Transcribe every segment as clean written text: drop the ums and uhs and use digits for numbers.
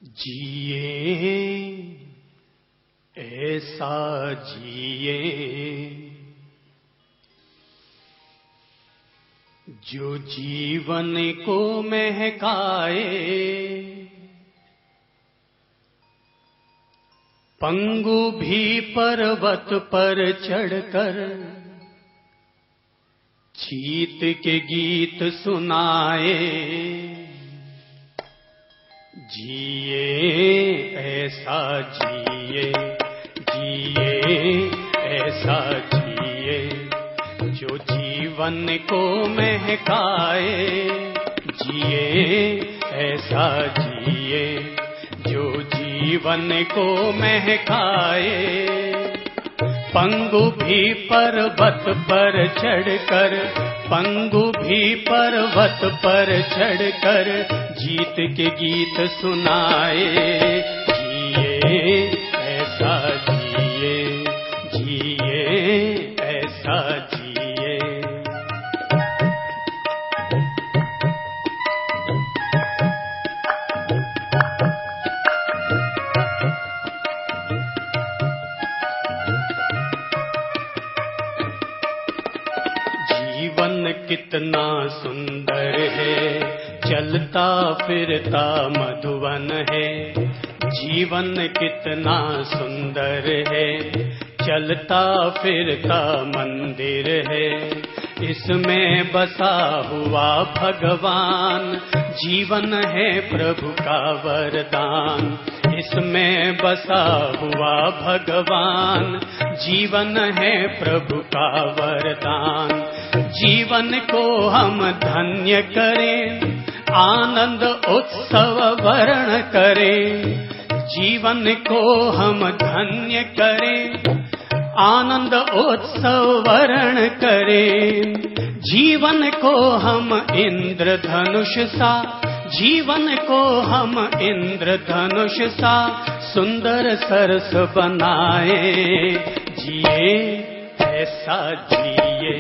जिए ऐसा जिए जो जीवन को महकाए, पंगु भी पर्वत पर चढ़कर चीत के गीत सुनाए। जिए ऐसा जिए, जिए ऐसा जिए जो जीवन को महकाए। जिए ऐसा जिए जो जीवन को महकाए। पंगु भी पर्वत पर चढ़कर, पंगु भी पर्वत पर चढ़कर जीत के गीत सुनाए। जिए ऐसा जिए, जिए ऐसा जिए। जीवन कितना सुंदर है, चलता फिरता मधुवन है। जीवन कितना सुंदर है, चलता फिरता मंदिर है। इसमें बसा हुआ भगवान, जीवन है प्रभु का वरदान। इसमें बसा हुआ भगवान, जीवन है प्रभु का वरदान। जीवन को हम धन्य करें, आनंद उत्सव वर्ण करें। जीवन को हम धन्य करें, आनंद उत्सव वर्ण करें। जीवन को हम इंद्रधनुष सा, जीवन को हम इंद्रधनुष सा सुंदर सरस बनाए। जिए ऐसा जिए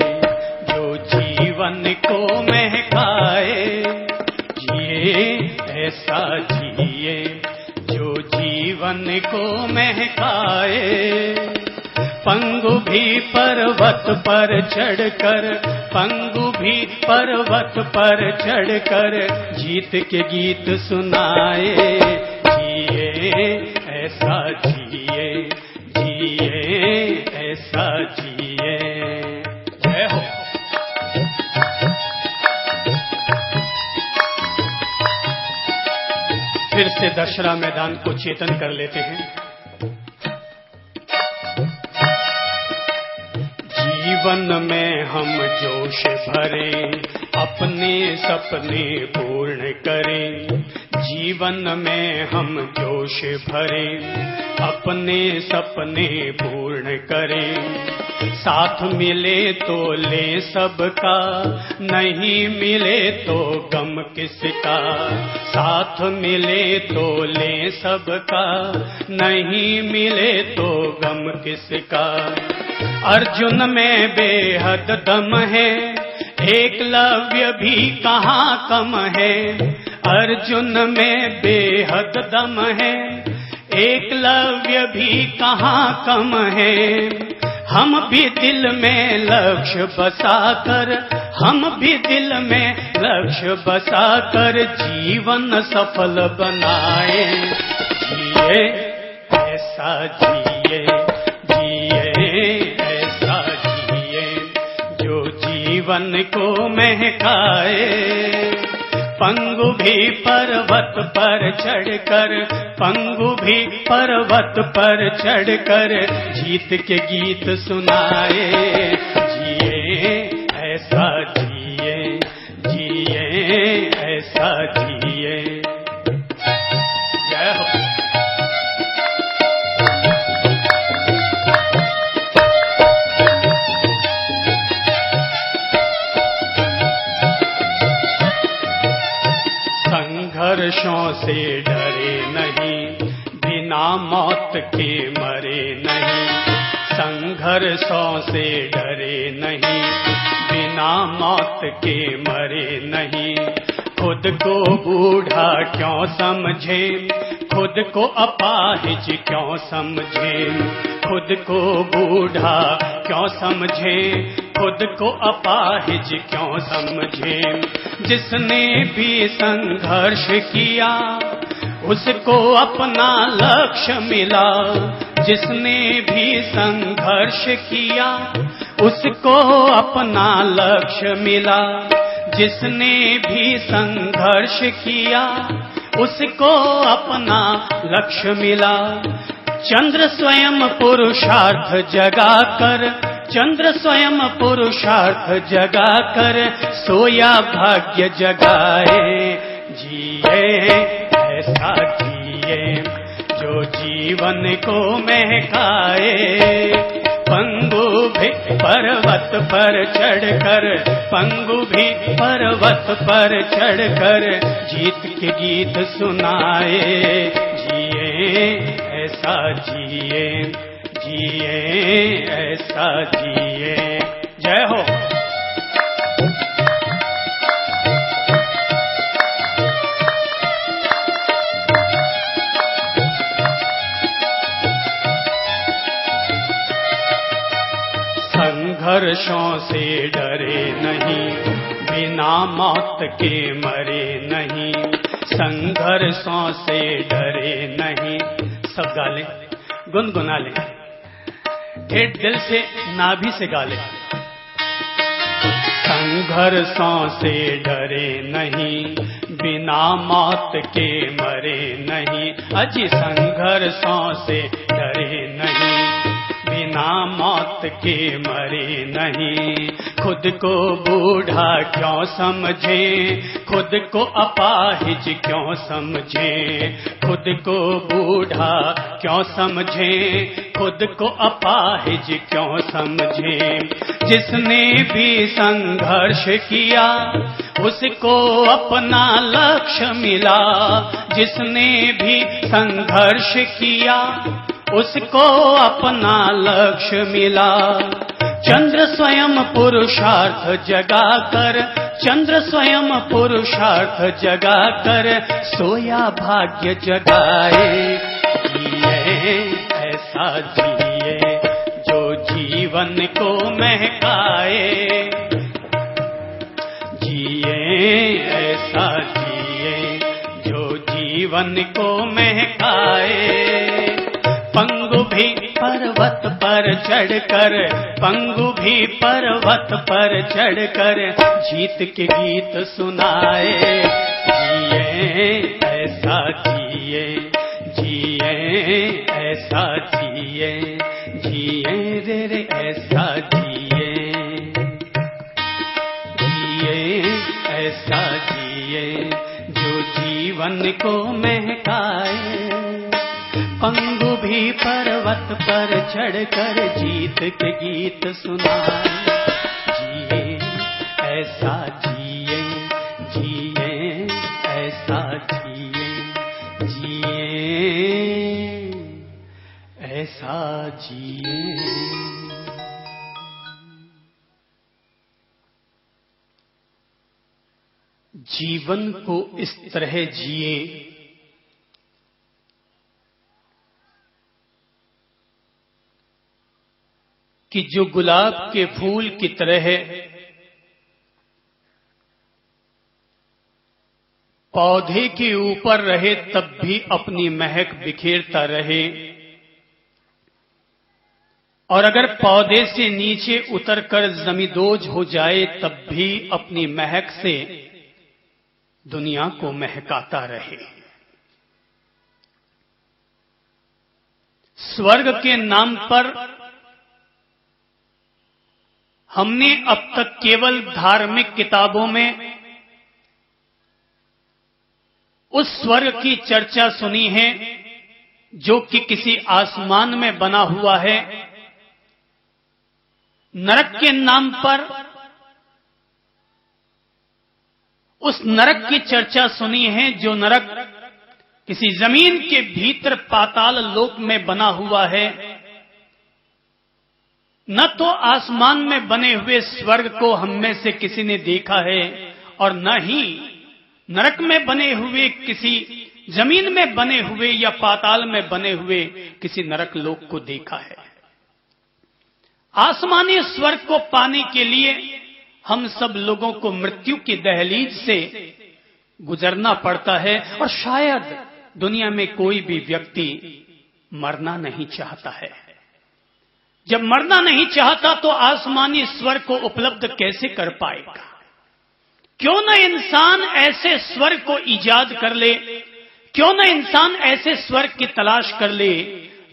जो जीवन को महकाए। जिए ऐसा जिए जो जीवन को महकाए। पंगु भी पर्वत पर चढ़कर, पंगु भी पर्वत पर चढ़कर जीत के गीत सुनाए। जिए ऐसा जिए, जिए ऐसा जिए। जय हो। फिर से दशहरा मैदान को चेतन कर लेते हैं। जीवन में हम जोश भरे, अपने सपने पूर्ण करें। जीवन में हम जोश भरे, अपने सपने पूर्ण करें। साथ मिले तो ले सबका, नहीं मिले तो गम किसका। साथ मिले तो ले सबका, नहीं मिले तो गम किसका। अर्जुन में बेहद दम है, एकलव्य भी कहाँ कम है। अर्जुन में बेहद दम है, एकलव्य भी कहाँ कम है। हम भी दिल में लक्ष्य बसाकर, हम भी दिल में लक्ष्य बसाकर जीवन सफल बनाए। जिए ऐसा जिए, जिए ऐसा जिए जो जीवन को महकाए। पंगु भी पर्वत पर चढ़कर, पंगु भी पर्वत पर चढ़कर जीत के गीत सुनाए। जिए ऐसा जिए, जिए ऐसा जिए। जय हो। संघर्षों से डरे नहीं, बिना मौत के मरे नहीं। संघर्षों से डरे नहीं, बिना मौत के मरे नहीं। खुद को बूढ़ा क्यों समझे, खुद को अपाहिज क्यों समझे, खुद को बूढ़ा क्यों समझे, खुद को अपाहिज क्यों समझे। जिसने भी संघर्ष किया उसको अपना लक्ष्य मिला, जिसने भी संघर्ष किया उसको अपना लक्ष्य मिला, जिसने भी संघर्ष किया उसको अपना लक्ष्य मिला। चंद्र स्वयं पुरुषार्थ जगा कर, चंद्र स्वयं पुरुषार्थ जगा कर सोया भाग्य जगाए। जिए ऐसा जिए जो जीवन को महकाए, पंगु भी पर्वत पर चढ़कर, पंगु भी पर्वत पर चढ़कर जीत के गीत सुनाए। जिए ऐसा जिए, जिए ऐसा जिए। जय हो। संघर्षों से डरे नहीं, बिना मौत के मरे नहीं, संघर्षों से डरे नहीं। सब गा लें, गुनगुना लें, ठेठ दिल से नाभि से गा लें। संघर्षों से डरे नहीं, बिना मौत के मरे नहीं। अजी संघर्षों से डरे नहीं, बिना मौत के मरे नहीं। खुद को बूढ़ा क्यों समझे, खुद को अपाहिज क्यों समझे, खुद को बूढ़ा क्यों समझे, खुद को अपाहिज क्यों समझे। जिसने भी संघर्ष किया उसको अपना लक्ष्य मिला, जिसने भी संघर्ष किया उसको अपना लक्ष्य मिला। चंद्र स्वयं पुरुषार्थ जगा कर, चंद्र स्वयं पुरुषार्थ जगा कर सोया भाग्य जगाए। जिए ऐसा जिए जो जीवन को महकाए, जिए ऐसा जिए जो जीवन को महकाए। पंगु भी पर्वत पर चढ़कर, पंगु भी पर्वत पर चढ़कर जीत के गीत सुनाए। जिए ऐसा जिए, जिए ऐसा जिए, जिए रे ऐसा जिए, जिए ऐसा जिए जो जीवन को महकाए। पंगु भी पर्वत पर चढ़कर जीत के गीत सुनाए। जिए ऐसा जिए, जिए ऐसा जिए, जिए ऐसा जिए। जीवन को इस तरह जिए कि जो गुलाब के फूल की तरह पौधे के ऊपर रहे तब भी अपनी महक बिखेरता रहे, और अगर पौधे से नीचे उतरकर जमींदोज हो जाए तब भी अपनी महक से दुनिया को महकाता रहे। स्वर्ग के नाम पर हमने अब तक केवल धार्मिक किताबों में उस स्वर्ग की चर्चा सुनी है जो कि किसी आसमान में बना हुआ है। नरक के नाम पर उस नरक की चर्चा सुनी है जो नरक किसी जमीन के भीतर पाताल लोक में बना हुआ है। न तो आसमान में बने हुए स्वर्ग को हम में से किसी ने देखा है और न ही नरक में बने हुए किसी जमीन में बने हुए या पाताल में बने हुए किसी नरक लोक को देखा है। आसमानी स्वर्ग को पाने के लिए हम सब लोगों को मृत्यु की दहलीज से गुजरना पड़ता है और शायद दुनिया में कोई भी व्यक्ति मरना नहीं चाहता है। जब मरना नहीं चाहता तो आसमानी स्वर्ग को उपलब्ध कैसे कर पाएगा? क्यों न इंसान ऐसे स्वर्ग को ईजाद कर ले, क्यों न इंसान ऐसे स्वर्ग की तलाश कर ले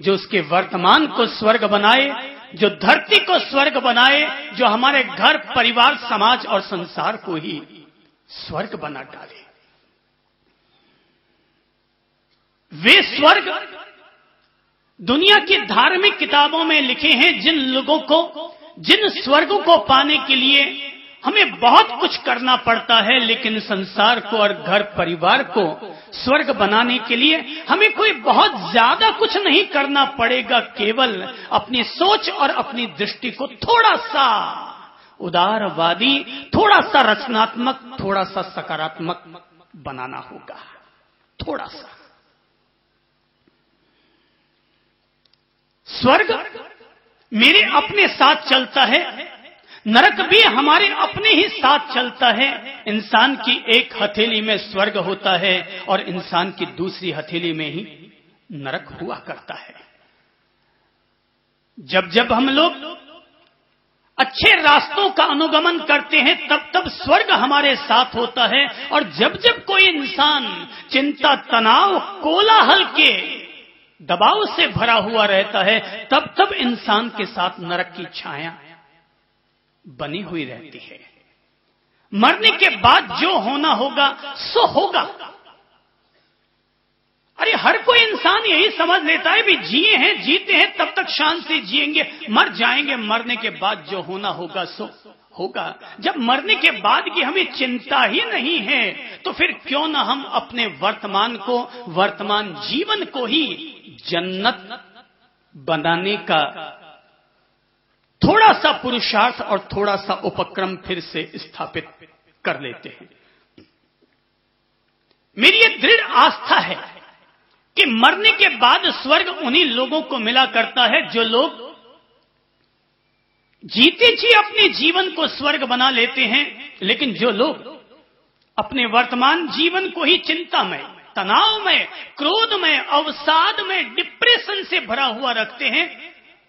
जो उसके वर्तमान को स्वर्ग बनाए, जो धरती को स्वर्ग बनाए, जो हमारे घर परिवार समाज और संसार को ही स्वर्ग बना डाले। वे स्वर्ग दुनिया की धार्मिक किताबों में लिखे हैं। जिन स्वर्गों को पाने के लिए हमें बहुत कुछ करना पड़ता है, लेकिन संसार को और घर परिवार को स्वर्ग बनाने के लिए हमें कोई बहुत ज्यादा कुछ नहीं करना पड़ेगा। केवल अपनी सोच और अपनी दृष्टि को थोड़ा सा उदारवादी, थोड़ा सा रचनात्मक, थोड़ा सा सकारात्मक बनाना होगा। थोड़ा सा स्वर्ग मेरे अपने साथ चलता है, नरक भी हमारे अपने ही साथ चलता है। इंसान की एक हथेली में स्वर्ग होता है और इंसान की दूसरी हथेली में ही नरक हुआ करता है। जब जब हम लोग अच्छे रास्तों का अनुगमन करते हैं तब तब स्वर्ग हमारे साथ होता है, और जब जब कोई इंसान चिंता, तनाव, कोलाहल के दबाव से भरा हुआ रहता है तब तब इंसान के साथ नरक की छाया बनी हुई रहती है। मरने के बाद जो होना होगा सो होगा। अरे हर कोई इंसान यही समझ लेता है भी जिए हैं, जीते हैं तब तक शान से जिएंगे, मर जाएंगे, मरने के बाद जो होना होगा सो होगा। जब मरने के बाद की हमें चिंता ही नहीं है तो फिर क्यों ना हम अपने वर्तमान को, वर्तमान जीवन को ही जन्नत बनाने का थोड़ा सा पुरुषार्थ और थोड़ा सा उपक्रम फिर से स्थापित कर लेते हैं। मेरी ये दृढ़ आस्था है कि मरने के बाद स्वर्ग उन्हीं लोगों को मिला करता है जो लोग जीते जी अपने जीवन को स्वर्ग बना लेते हैं, लेकिन जो लोग अपने वर्तमान जीवन को ही चिंता में, तनाव में, क्रोध में, अवसाद में, डिप्रेशन से भरा हुआ रखते हैं।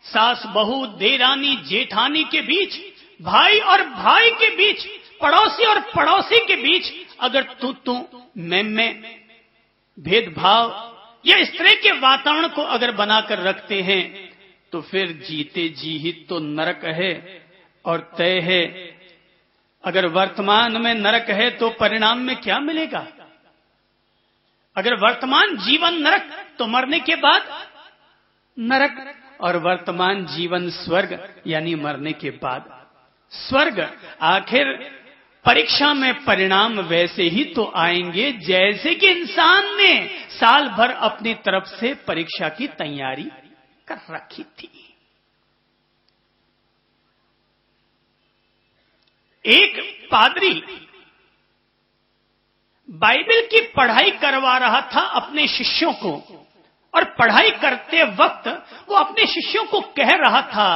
सास बहू, देरानी जेठानी के बीच, भाई और भाई के बीच, पड़ोसी और पड़ोसी के बीच अगर तू मैं भेदभाव या इस तरह के वातावरण को अगर बनाकर रखते हैं तो फिर जीते जी ही तो नरक है और तय है। अगर वर्तमान में नरक है तो परिणाम में क्या मिलेगा? अगर वर्तमान जीवन नरक तो मरने के बाद नरक, और वर्तमान जीवन स्वर्ग यानी मरने के बाद स्वर्ग। आखिर परीक्षा में परिणाम वैसे ही तो आएंगे जैसे कि इंसान ने साल भर अपनी तरफ से परीक्षा की तैयारी कर रखी थी। एक पादरी बाइबल की पढ़ाई करवा रहा था अपने शिष्यों को, और पढ़ाई करते वक्त वो अपने शिष्यों को कह रहा था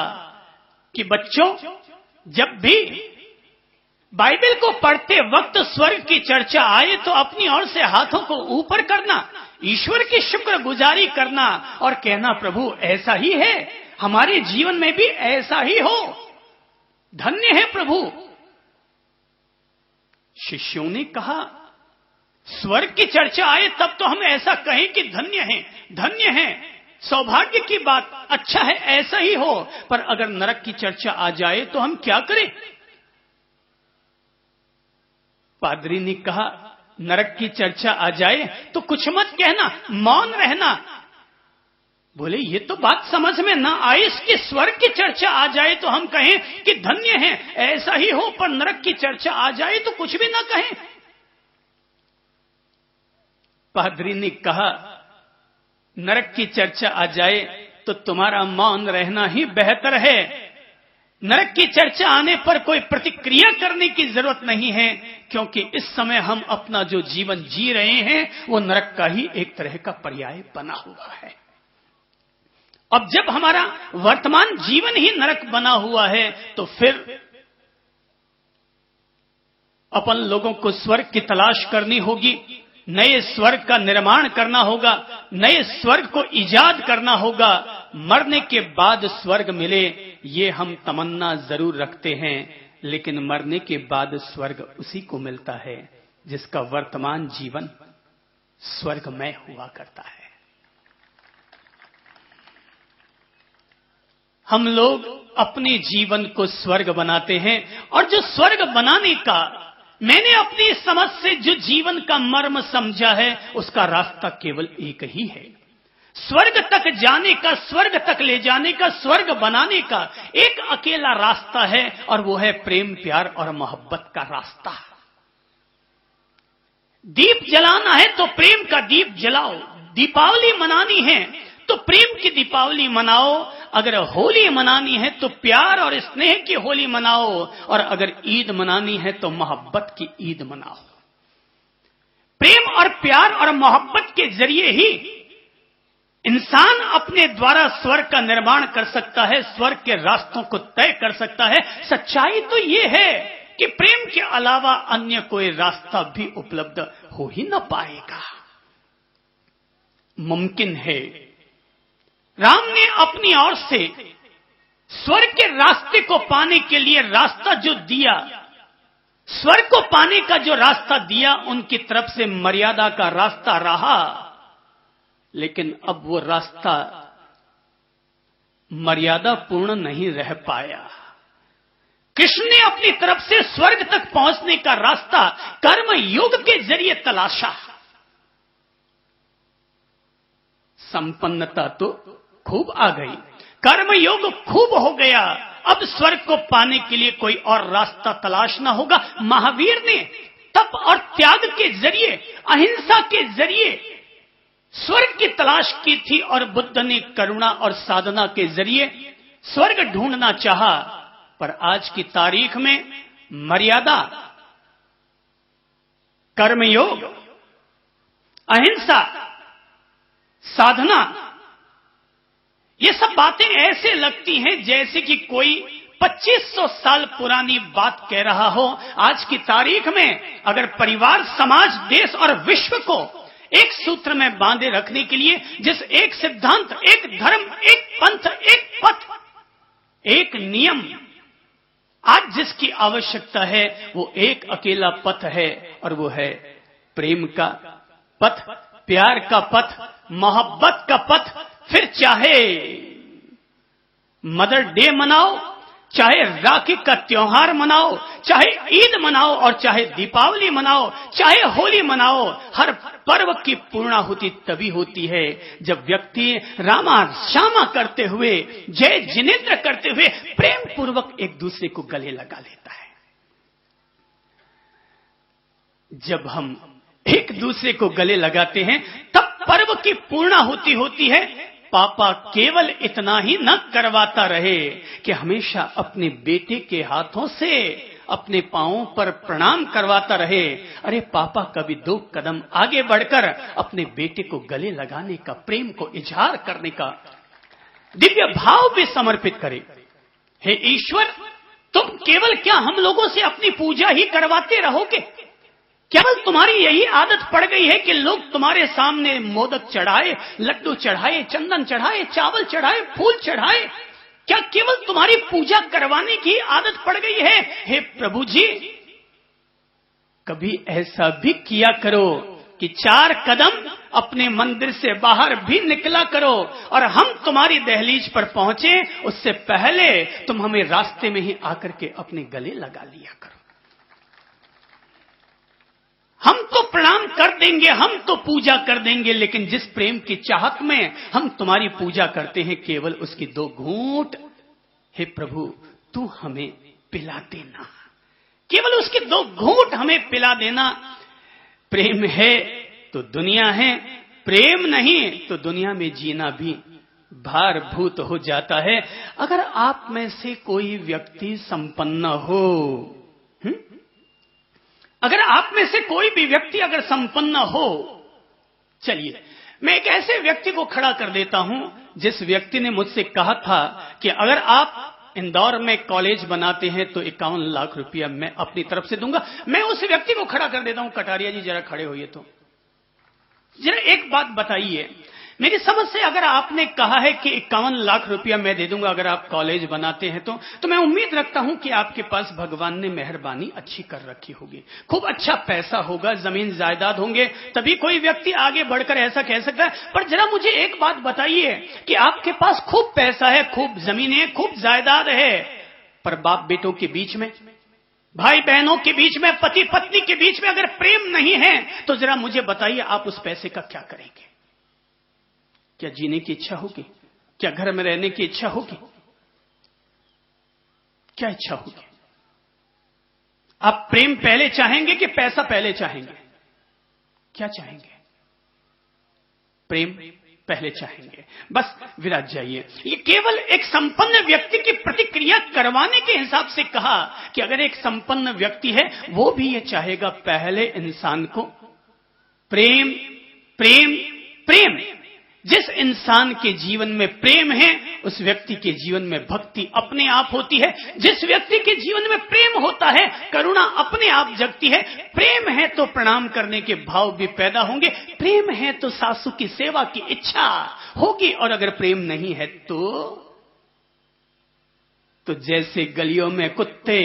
कि बच्चों, जब भी बाइबल को पढ़ते वक्त स्वर्ग की चर्चा आए तो अपनी ओर से हाथों को ऊपर करना, ईश्वर की शुक्रगुजारी करना और कहना, प्रभु ऐसा ही है, हमारे जीवन में भी ऐसा ही हो, धन्य है प्रभु। शिष्यों ने कहा, स्वर्ग की चर्चा आए तब तो हम ऐसा कहें कि धन्य है, धन्य है, सौभाग्य की बात, अच्छा है, ऐसा ही हो, पर अगर नरक की चर्चा आ जाए तो हम क्या करें? पादरी ने कहा, नरक की चर्चा आ जाए तो कुछ मत कहना, मौन रहना। बोले, ये तो बात समझ में ना आई, इसकी स्वर्ग की चर्चा आ जाए तो हम कहें कि धन्य है, ऐसा ही हो, पर नरक की चर्चा आ जाए तो कुछ भी ना कहें। पादरी ने कहा, नरक की चर्चा आ जाए तो तुम्हारा मौन रहना ही बेहतर है। नरक की चर्चा आने पर कोई प्रतिक्रिया करने की जरूरत नहीं है, क्योंकि इस समय हम अपना जो जीवन जी रहे हैं वो नरक का ही एक तरह का पर्याय बना हुआ है। अब जब हमारा वर्तमान जीवन ही नरक बना हुआ है तो फिर अपन लोगों को स्वर्ग की तलाश करनी होगी, नए स्वर्ग का निर्माण करना होगा, नए स्वर्ग को ईजाद करना होगा। मरने के बाद स्वर्ग मिले ये हम तमन्ना जरूर रखते हैं, लेकिन मरने के बाद स्वर्ग उसी को मिलता है जिसका वर्तमान जीवन स्वर्गमय हुआ करता है। हम लोग अपने जीवन को स्वर्ग बनाते हैं और जो स्वर्ग बनाने का मैंने अपनी समझ से जो जीवन का मर्म समझा है उसका रास्ता केवल एक ही है। स्वर्ग तक जाने का, स्वर्ग तक ले जाने का, स्वर्ग बनाने का एक अकेला रास्ता है और वो है प्रेम, प्यार और मोहब्बत का रास्ता। दीप जलाना है तो प्रेम का दीप जलाओ, दीपावली मनानी है तो प्रेम की दीपावली मनाओ, अगर होली मनानी है तो प्यार और स्नेह की होली मनाओ, और अगर ईद मनानी है तो मोहब्बत की ईद मनाओ। प्रेम और प्यार और मोहब्बत के जरिए ही इंसान अपने द्वारा स्वर्ग का निर्माण कर सकता है, स्वर्ग के रास्तों को तय कर सकता है। सच्चाई तो ये है कि प्रेम के अलावा अन्य कोई रास्ता भी उपलब्ध हो ही न पाएगा। मुमकिन है राम ने अपनी ओर से स्वर्ग के रास्ते को पाने के लिए रास्ता जो दिया, स्वर्ग को पाने का जो रास्ता दिया, उनकी तरफ से मर्यादा का रास्ता रहा, लेकिन अब वो रास्ता मर्यादा पूर्ण नहीं रह पाया। कृष्ण ने अपनी तरफ से स्वर्ग तक पहुंचने का रास्ता कर्म योग के जरिए तलाशा। संपन्नता तो खूब आ गई, कर्म योग खूब हो गया, अब स्वर्ग को पाने के लिए कोई और रास्ता तलाशना होगा। महावीर ने तप और त्याग के जरिए, अहिंसा के जरिए स्वर्ग की तलाश की थी और बुद्ध ने करुणा और साधना के जरिए स्वर्ग ढूंढना चाहा। पर आज की तारीख में मर्यादा, कर्मयोग, अहिंसा, साधना, ये सब बातें ऐसे लगती हैं जैसे कि कोई 2500 साल पुरानी बात कह रहा हो। आज की तारीख में अगर परिवार, समाज, देश और विश्व को एक सूत्र में बांधे रखने के लिए, जिस एक सिद्धांत, एक धर्म, एक पंथ, एक पथ, एक नियम, आज जिसकी आवश्यकता है वो एक अकेला पथ है और वो है प्रेम का पथ, प्यार का पथ, मोहब्बत का पथ। फिर चाहे मदर डे मनाओ, चाहे राखी का त्योहार मनाओ, चाहे ईद मनाओ और चाहे दीपावली मनाओ, चाहे होली मनाओ, हर पर्व की पूर्णाहुति तभी होती है जब व्यक्ति रामा श्यामा करते हुए, जय जिनेन्द्र करते हुए प्रेम पूर्वक एक दूसरे को गले लगा लेता है। जब हम एक दूसरे को गले लगाते हैं तब पर्व की पूर्णाहुति होती है। पापा केवल इतना ही न करवाता रहे कि हमेशा अपने बेटे के हाथों से अपने पांवों पर प्रणाम करवाता रहे। अरे पापा कभी 2 कदम आगे बढ़कर अपने बेटे को गले लगाने का, प्रेम को इजहार करने का दिव्य भाव भी समर्पित करे। हे ईश्वर, तुम केवल क्या हम लोगों से अपनी पूजा ही करवाते रहोगे? केवल तुम्हारी यही आदत पड़ गई है कि लोग तुम्हारे सामने मोदक चढ़ाए, लड्डू चढ़ाए, चंदन चढ़ाए, चावल चढ़ाए, फूल चढ़ाए, क्या केवल तुम्हारी पूजा करवाने की आदत पड़ गई है? हे प्रभु जी, कभी ऐसा भी किया करो कि 4 कदम अपने मंदिर से बाहर भी निकला करो और हम तुम्हारी दहलीज पर पहुंचे उससे पहले तुम हमें रास्ते में ही आकर के अपने गले लगा लिया करो। हम तो प्रणाम कर देंगे, हम तो पूजा कर देंगे, लेकिन जिस प्रेम की चाहत में हम तुम्हारी पूजा करते हैं, केवल उसकी 2 घूंट हे प्रभु तू हमें पिला देना, केवल उसकी 2 घूंट हमें पिला देना। प्रेम है तो दुनिया है, प्रेम नहीं तो दुनिया में जीना भी भारभूत हो जाता है। अगर आप में से कोई व्यक्ति संपन्न हो, अगर आप में से कोई भी व्यक्ति अगर संपन्न हो, चलिए मैं एक ऐसे व्यक्ति को खड़ा कर देता हूं जिस व्यक्ति ने मुझसे कहा था कि अगर आप इंदौर में कॉलेज बनाते हैं तो 51 लाख रुपया मैं अपनी तरफ से दूंगा। मैं उस व्यक्ति को खड़ा कर देता हूं। कटारिया जी जरा खड़े होइए। तो जरा एक बात बताइए, मेरी समझ से अगर आपने कहा है कि 51 लाख रुपया मैं दे दूंगा अगर आप कॉलेज बनाते हैं तो मैं उम्मीद रखता हूं कि आपके पास भगवान ने मेहरबानी अच्छी कर रखी होगी, खूब अच्छा पैसा होगा, जमीन जायदाद होंगे, तभी कोई व्यक्ति आगे बढ़कर ऐसा कह सकता है। पर जरा मुझे एक बात बताइए कि आपके पास खूब पैसा है, खूब जमीनें, खूब जायदाद है, पर बाप बेटों के बीच में, भाई बहनों के बीच में, पति पत्नी के बीच में अगर प्रेम नहीं है तो जरा मुझे बताइए आप उस पैसे का क्या करेंगे? क्या जीने की इच्छा होगी? क्या घर में रहने की इच्छा होगी? क्या इच्छा होगी? आप प्रेम पहले चाहेंगे कि पैसा पहले चाहेंगे? क्या चाहेंगे? प्रेम पहले चाहेंगे। बस विराज जाइए। ये केवल एक संपन्न व्यक्ति की प्रतिक्रिया करवाने के हिसाब से कहा कि अगर एक संपन्न व्यक्ति है वो भी ये चाहेगा पहले इंसान को प्रेम प्रेम प्रेम। जिस इंसान के जीवन में प्रेम है उस व्यक्ति के जीवन में भक्ति अपने आप होती है। जिस व्यक्ति के जीवन में प्रेम होता है करुणा अपने आप जगती है। प्रेम है तो प्रणाम करने के भाव भी पैदा होंगे, प्रेम है तो सासू की सेवा की इच्छा होगी, और अगर प्रेम नहीं है तो जैसे गलियों में कुत्ते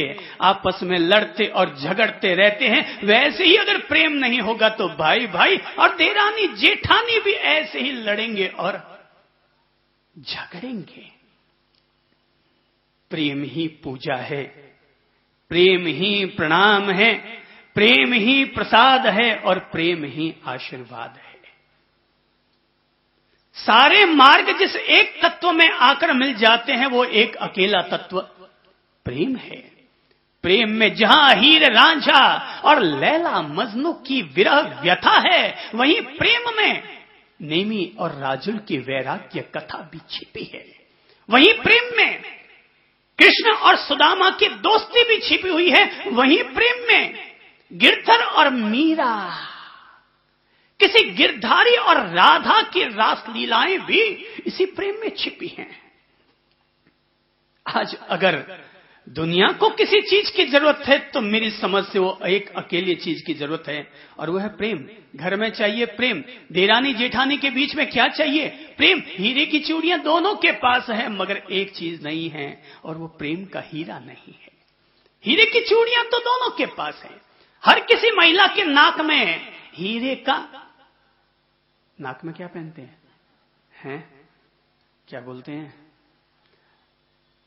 आपस में लड़ते और झगड़ते रहते हैं वैसे ही अगर प्रेम नहीं होगा तो भाई भाई और देरानी जेठानी भी ऐसे ही लड़ेंगे और झगड़ेंगे। प्रेम ही पूजा है, प्रेम ही प्रणाम है, प्रेम ही प्रसाद है और प्रेम ही आशीर्वाद है। सारे मार्ग जिस एक तत्व में आकर मिल जाते हैं वो एक अकेला तत्व प्रेम है। प्रेम में जहां हीर रांझा और लैला मजनू की विरह व्यथा है वहीं प्रेम में नेमी और राजुल की वैराग्य कथा भी छिपी है। वहीं प्रेम में कृष्ण और सुदामा की दोस्ती भी छिपी हुई है। वहीं प्रेम में गिरधर और मीरा, किसी गिरधारी और राधा की रासलीलाएं भी इसी प्रेम में छिपी हैं। आज अगर दुनिया को किसी चीज की जरूरत है तो मेरी समझ से वो एक अकेली चीज की जरूरत है और वो है प्रेम। घर में चाहिए प्रेम, देरानी जेठानी के बीच में क्या चाहिए? प्रेम। हीरे की चूड़ियां दोनों के पास है मगर एक चीज नहीं है और वो प्रेम का हीरा नहीं है। हीरे की चूड़ियां तो दोनों के पास है। हर किसी महिला के नाक में हीरे का, नाक में क्या पहनते हैं क्या बोलते हैं?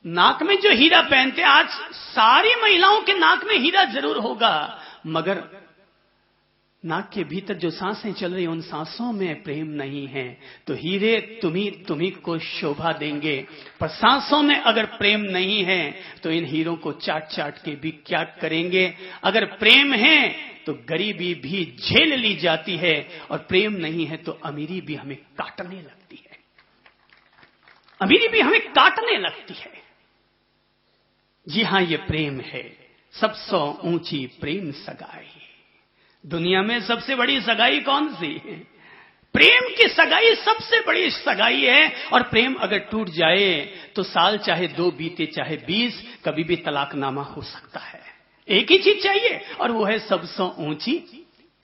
नाक में जो हीरा पहनते हैं, आज सारी महिलाओं के नाक में हीरा जरूर होगा मगर नाक के भीतर जो सांसें चल रही उन सांसों में प्रेम नहीं है। तो हीरे तुम्ही को शोभा देंगे पर सांसों में अगर प्रेम नहीं है तो इन हीरों को चाट चाट के भी क्या करेंगे? अगर प्रेम है तो गरीबी भी झेल ली जाती है और प्रेम नहीं है तो अमीरी भी हमें काटने लगती है। अमीरी भी हमें काटने लगती है। जी हां, ये प्रेम है। सबसे ऊंची प्रेम सगाई। दुनिया में सबसे बड़ी सगाई कौन सी है? प्रेम की सगाई सबसे बड़ी सगाई है। और प्रेम अगर टूट जाए तो साल चाहे 2 बीते चाहे 20 कभी भी तलाकनामा हो सकता है। एक ही चीज चाहिए और वो है सबसे ऊंची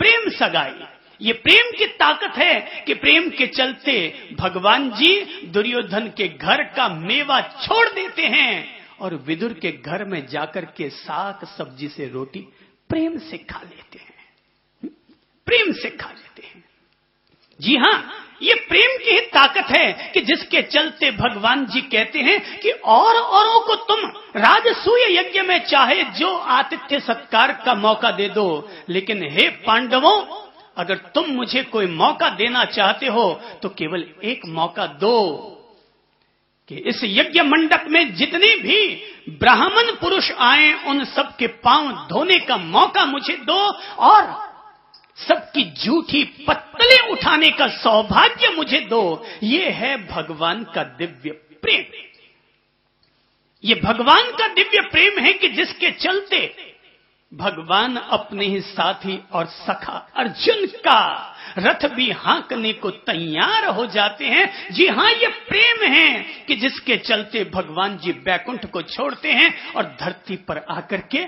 प्रेम सगाई। ये प्रेम की ताकत है कि प्रेम के चलते भगवान जी दुर्योधन के घर का मेवा छोड़ देते हैं और विदुर के घर में जाकर के साग सब्जी से रोटी प्रेम से खा लेते हैं। प्रेम से खा लेते हैं। जी हां, ये प्रेम की ही ताकत है कि जिसके चलते भगवान जी कहते हैं कि औरों को तुम राजसूय यज्ञ में चाहे जो आतिथ्य सत्कार का मौका दे दो, लेकिन हे पांडवों अगर तुम मुझे कोई मौका देना चाहते हो तो केवल एक मौका दो कि इस यज्ञ मंडप में जितने भी ब्राह्मण पुरुष आए उन सबके पांव धोने का मौका मुझे दो और सबकी झूठी पत्तले उठाने का सौभाग्य मुझे दो। ये है भगवान का दिव्य प्रेम। ये भगवान का दिव्य प्रेम है कि जिसके चलते भगवान अपने ही साथी और सखा अर्जुन का रथ भी हाँकने को तैयार हो जाते हैं। जी हां, ये प्रेम है कि जिसके चलते भगवान जी बैकुंठ को छोड़ते हैं और धरती पर आकर के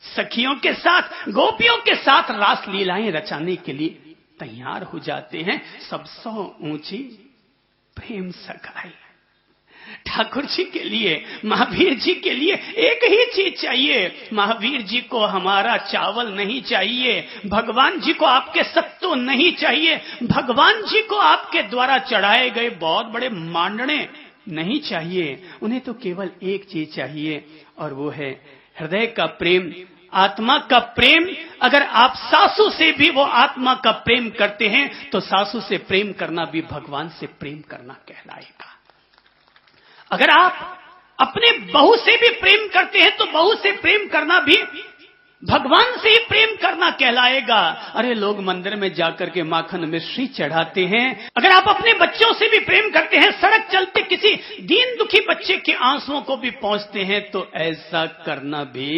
सखियों के साथ, गोपियों के साथ रास लीलाएं रचाने के लिए तैयार हो जाते हैं। सबसे ऊंची प्रेम सगाई ठाकुर जी के लिए, महावीर जी के लिए एक ही चीज चाहिए। महावीर जी को हमारा चावल नहीं चाहिए, भगवान जी को आपके सत्तू नहीं चाहिए, भगवान जी को आपके द्वारा चढ़ाए गए बहुत बड़े मांडने नहीं चाहिए। उन्हें तो केवल एक चीज चाहिए और वो है हृदय का प्रेम, आत्मा का प्रेम। अगर आप सासू से भी वो आत्मा का प्रेम करते हैं तो सासू से प्रेम करना भी भगवान से प्रेम करना कहलाएगा। अगर आप अपने बहू से भी प्रेम करते हैं तो बहू से प्रेम करना भी भगवान से ही प्रेम करना कहलाएगा। अरे लोग मंदिर में जाकर के माखन मिश्री चढ़ाते हैं। अगर आप अपने बच्चों से भी प्रेम करते हैं, सड़क चलते किसी दीन दुखी बच्चे के आंसुओं को भी पहुंचते हैं, तो ऐसा करना भी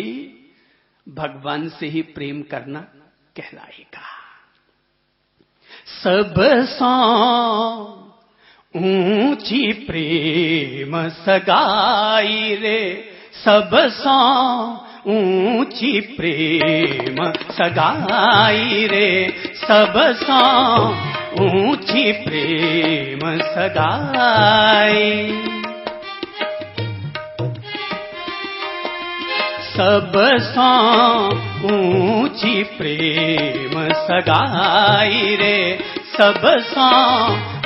भगवान से ही प्रेम करना कहलाएगा। सबसे ऊंची प्रेम सगाई रे, सबसे ऊंची प्रेम सगाई रे, सबसे ऊंची प्रेम सगाई। सबसे ऊंची प्रेम सगाई रे, सबसे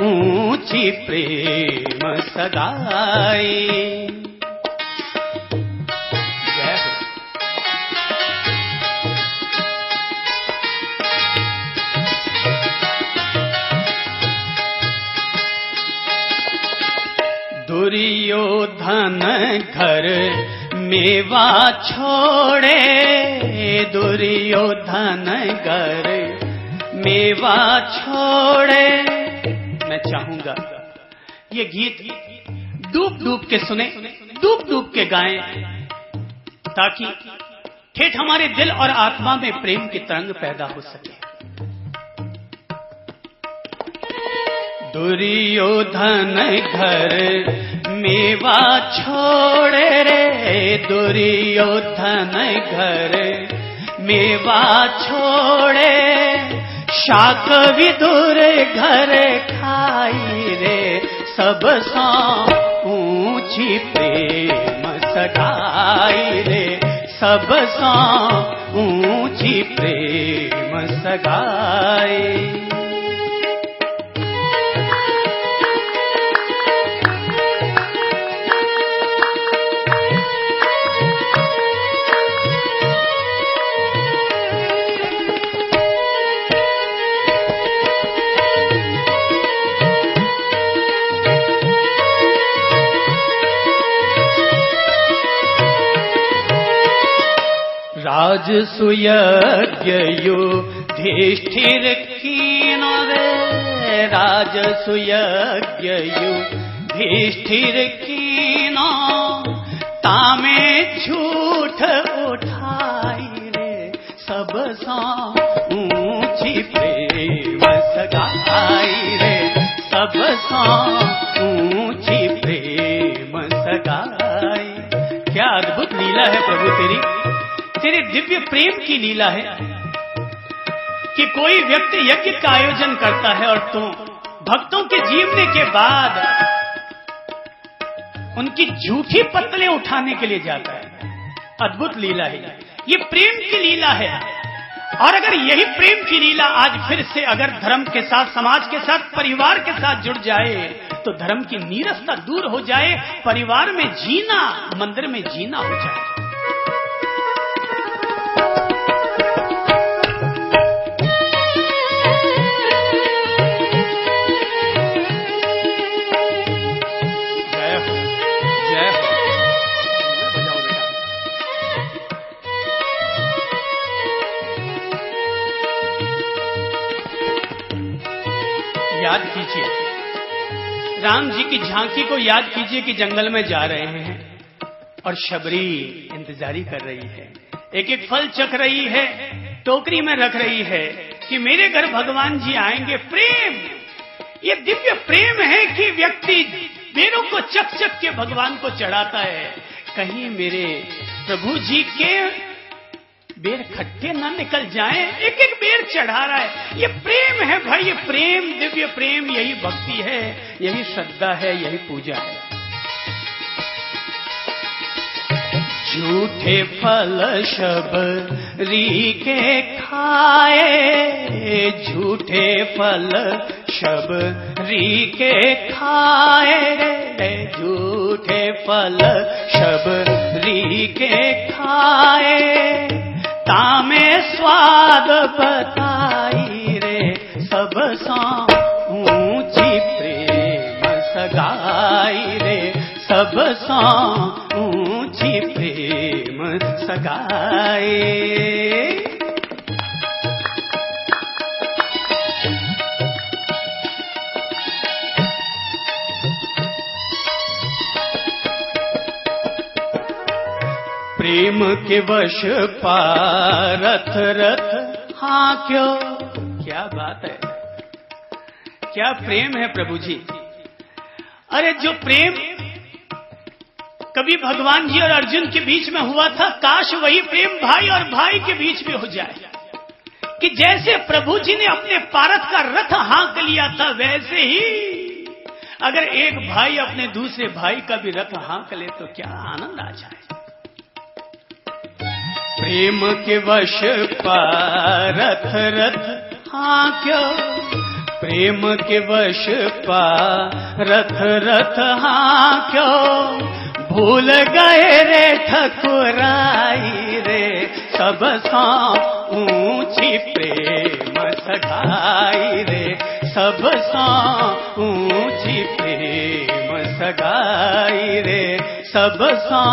ऊंची प्रेम सगाई। जय हो। दुर्योधन घर मेवा छोड़े, दुर्योधन घर मेवा छोड़े। मैं चाहूंगा ये गीत डूब डूब के सुने, डूब डूब के गाएं, ताकि ठेठ हमारे दिल और आत्मा में प्रेम की तरंग पैदा हो सके। दुर्योधन घर मेवा छोड़े रे, दुर्योधन घर मेवा छोड़े, शाक विदुर घर खाई रे, सबसे ऊंची प्रेम सगाई रे, सबसे ऊंची प्रेम सगाई। राजसूयज्ञ युधिष्ठिर कीनो रे, राजसूयज्ञ युधिष्ठिर कीनो, तामे झूठ उठाई रे, सबसे ऊंची प्रेम सगाई रे, सबसे ऊंची प्रेम सगाई। क्या अद्भुत लीला है प्रभु तेरी, तेरे दिव्य प्रेम की लीला है कि कोई व्यक्ति यज्ञ का आयोजन करता है और तू भक्तों के जीवने के बाद उनकी झूठी पत्तलें उठाने के लिए जाता है। अद्भुत लीला है ये, प्रेम की लीला है। और अगर यही प्रेम की लीला आज फिर से अगर धर्म के साथ, समाज के साथ, परिवार के साथ जुड़ जाए तो धर्म की नीरसता दूर हो जाए, परिवार में जीना, मंदिर में जीना हो जाए। याद कीजिए, राम जी की झांकी को याद कीजिए कि जंगल में जा रहे हैं और शबरी इंतजारी कर रही है। एक एक फल चख रही है, टोकरी में रख रही है कि मेरे घर भगवान जी आएंगे। प्रेम, ये दिव्य प्रेम है कि व्यक्ति बेरों को चख चख के भगवान को चढ़ाता है। कहीं मेरे प्रभु जी के बेर खट्टे ना निकल जाएं, एक एक बेर चढ़ा रहा है। ये प्रेम है भाई, ये प्रेम, दिव्य प्रेम, यही भक्ति है, यही श्रद्धा है, यही पूजा है। झूठे फल शबरी के खाए, झूठे फल शबरी के खाए रे, झूठे फल शबरी के खाए, तामे स्वाद बताई रे, सब सा ऊंची प्रेम सगाई रे, सब सा ऊंची प्रेम सगाई। प्रेम के वश पारथ रथ, हाँ क्यों, क्या बात है, क्या प्रेम है प्रभु जी। अरे जो प्रेम कभी भगवान जी और अर्जुन के बीच में हुआ था, काश वही प्रेम भाई और भाई के बीच में हो जाए। कि जैसे प्रभु जी ने अपने पारथ का रथ हाँक लिया था, वैसे ही अगर एक भाई अपने दूसरे भाई का भी रथ हाँक ले तो क्या आनंद आ जाए। प्रेम के वश पारथ रथ, हाँ क्यों, प्रेम के वश पारथ रथ, हाँ क्यों, भूल गए रे ठकुराई रे, सब सा ऊंची प्रेम सगाई रे, सब सा ऊंची प्रेम सगाई रे, सब सा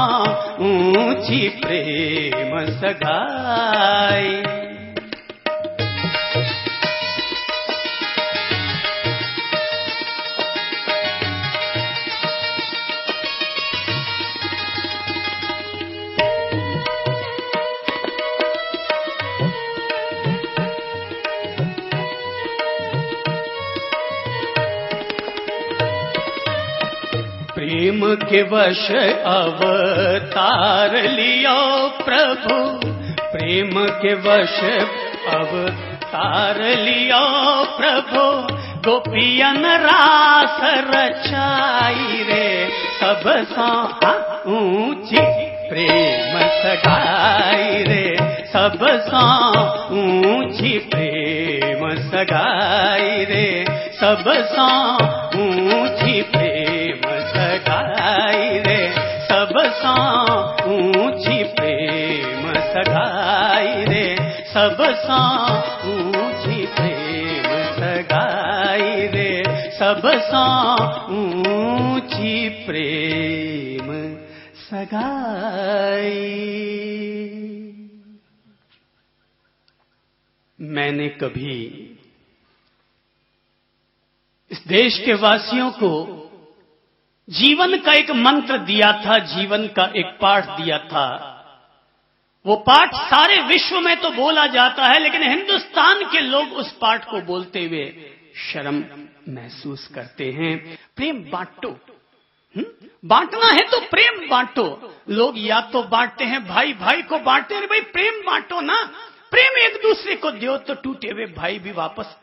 ऊंची प्रेम सगाई। प्रेम के वश अवतार लियो प्रभु, प्रेम के वश अवतार लियो प्रभु, गोपियन रास रचाई रे, सब सा ऊंची प्रेम सगाई रे, सब सा ऊंची प्रेम सगाई रे, सब सा ऊंची प्रेम सगाई रे, सब सा ऊंची प्रेम सगाई रे, सब सा ऊंची प्रेम सगाई रे, सब सा ऊंची प्रेम सगाई। मैंने कभी इस देश के वासियों को जीवन का एक मंत्र दिया था, जीवन का एक पाठ दिया था। वो पाठ सारे विश्व में तो बोला जाता है, लेकिन हिंदुस्तान के लोग उस पाठ को बोलते हुए शर्म महसूस करते हैं। प्रेम बांटो, बांटना है तो प्रेम बांटो। लोग या तो बांटते हैं, भाई भाई को बांटते हैं, भाई प्रेम बांटो ना, प्रेम एक दूसरे को दो तो टूटे हुए भाई भी वापस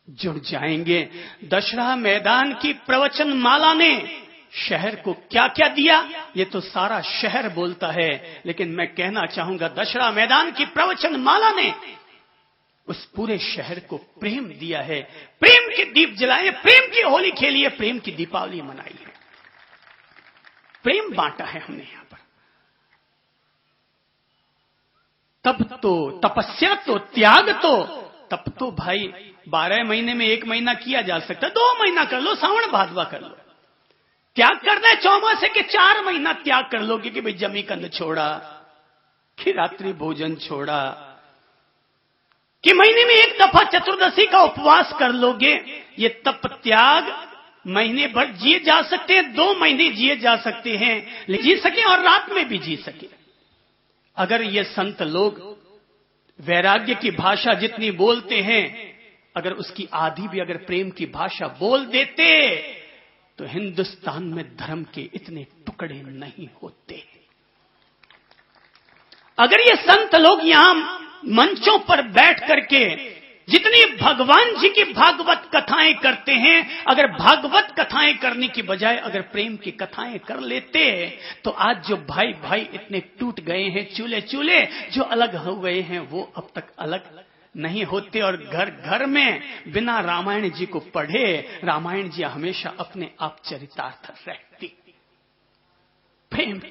जुड़ जाएंगे। दशहरा मैदान की प्रवचन माला ने शहर को क्या क्या दिया, ये तो सारा शहर बोलता है, लेकिन मैं कहना चाहूंगा दशहरा मैदान की प्रवचन माला ने उस पूरे शहर को प्रेम दिया है। प्रेम के दीप जलाए, प्रेम की होली खेलिए, प्रेम की दीपावली मनाई है। प्रेम बांटा है हमने यहां पर। तब तो तपस्या तो त्याग तो, तब तो भाई 12 महीने में 1 महीना किया जा सकता है, 2 महीना कर लो, सावन भादवा कर लो। त्याग करना है चौमासे के 4 महीना त्याग कर लोगे कि भाई जमी कंद छोड़ा, कि रात्रि भोजन छोड़ा, कि महीने में 1 दफा चतुर्दशी का उपवास कर लोगे। ये तप त्याग महीने भर जिए जा सकते हैं, 2 महीने जिए जा सकते हैं, जी सके और रात में भी जी सके। अगर ये संत लोग वैराग्य की भाषा जितनी बोलते हैं, अगर उसकी आधी भी अगर प्रेम की भाषा बोल देते तो हिंदुस्तान में धर्म के इतने टुकड़े नहीं होते। अगर ये संत लोग यहां मंचों पर बैठ करके जितनी भगवान जी की भागवत कथाएं करते हैं, अगर भागवत कथाएं करने की बजाय अगर प्रेम की कथाएं कर लेते तो आज जो भाई भाई इतने टूट गए हैं, चूल्हे चूल्हे जो अलग हो गए हैं, वो अब तक अलग नहीं होते। और घर घर में बिना रामायण जी को पढ़े रामायण जी हमेशा अपने आप चरितार्थ रहती। प्रेम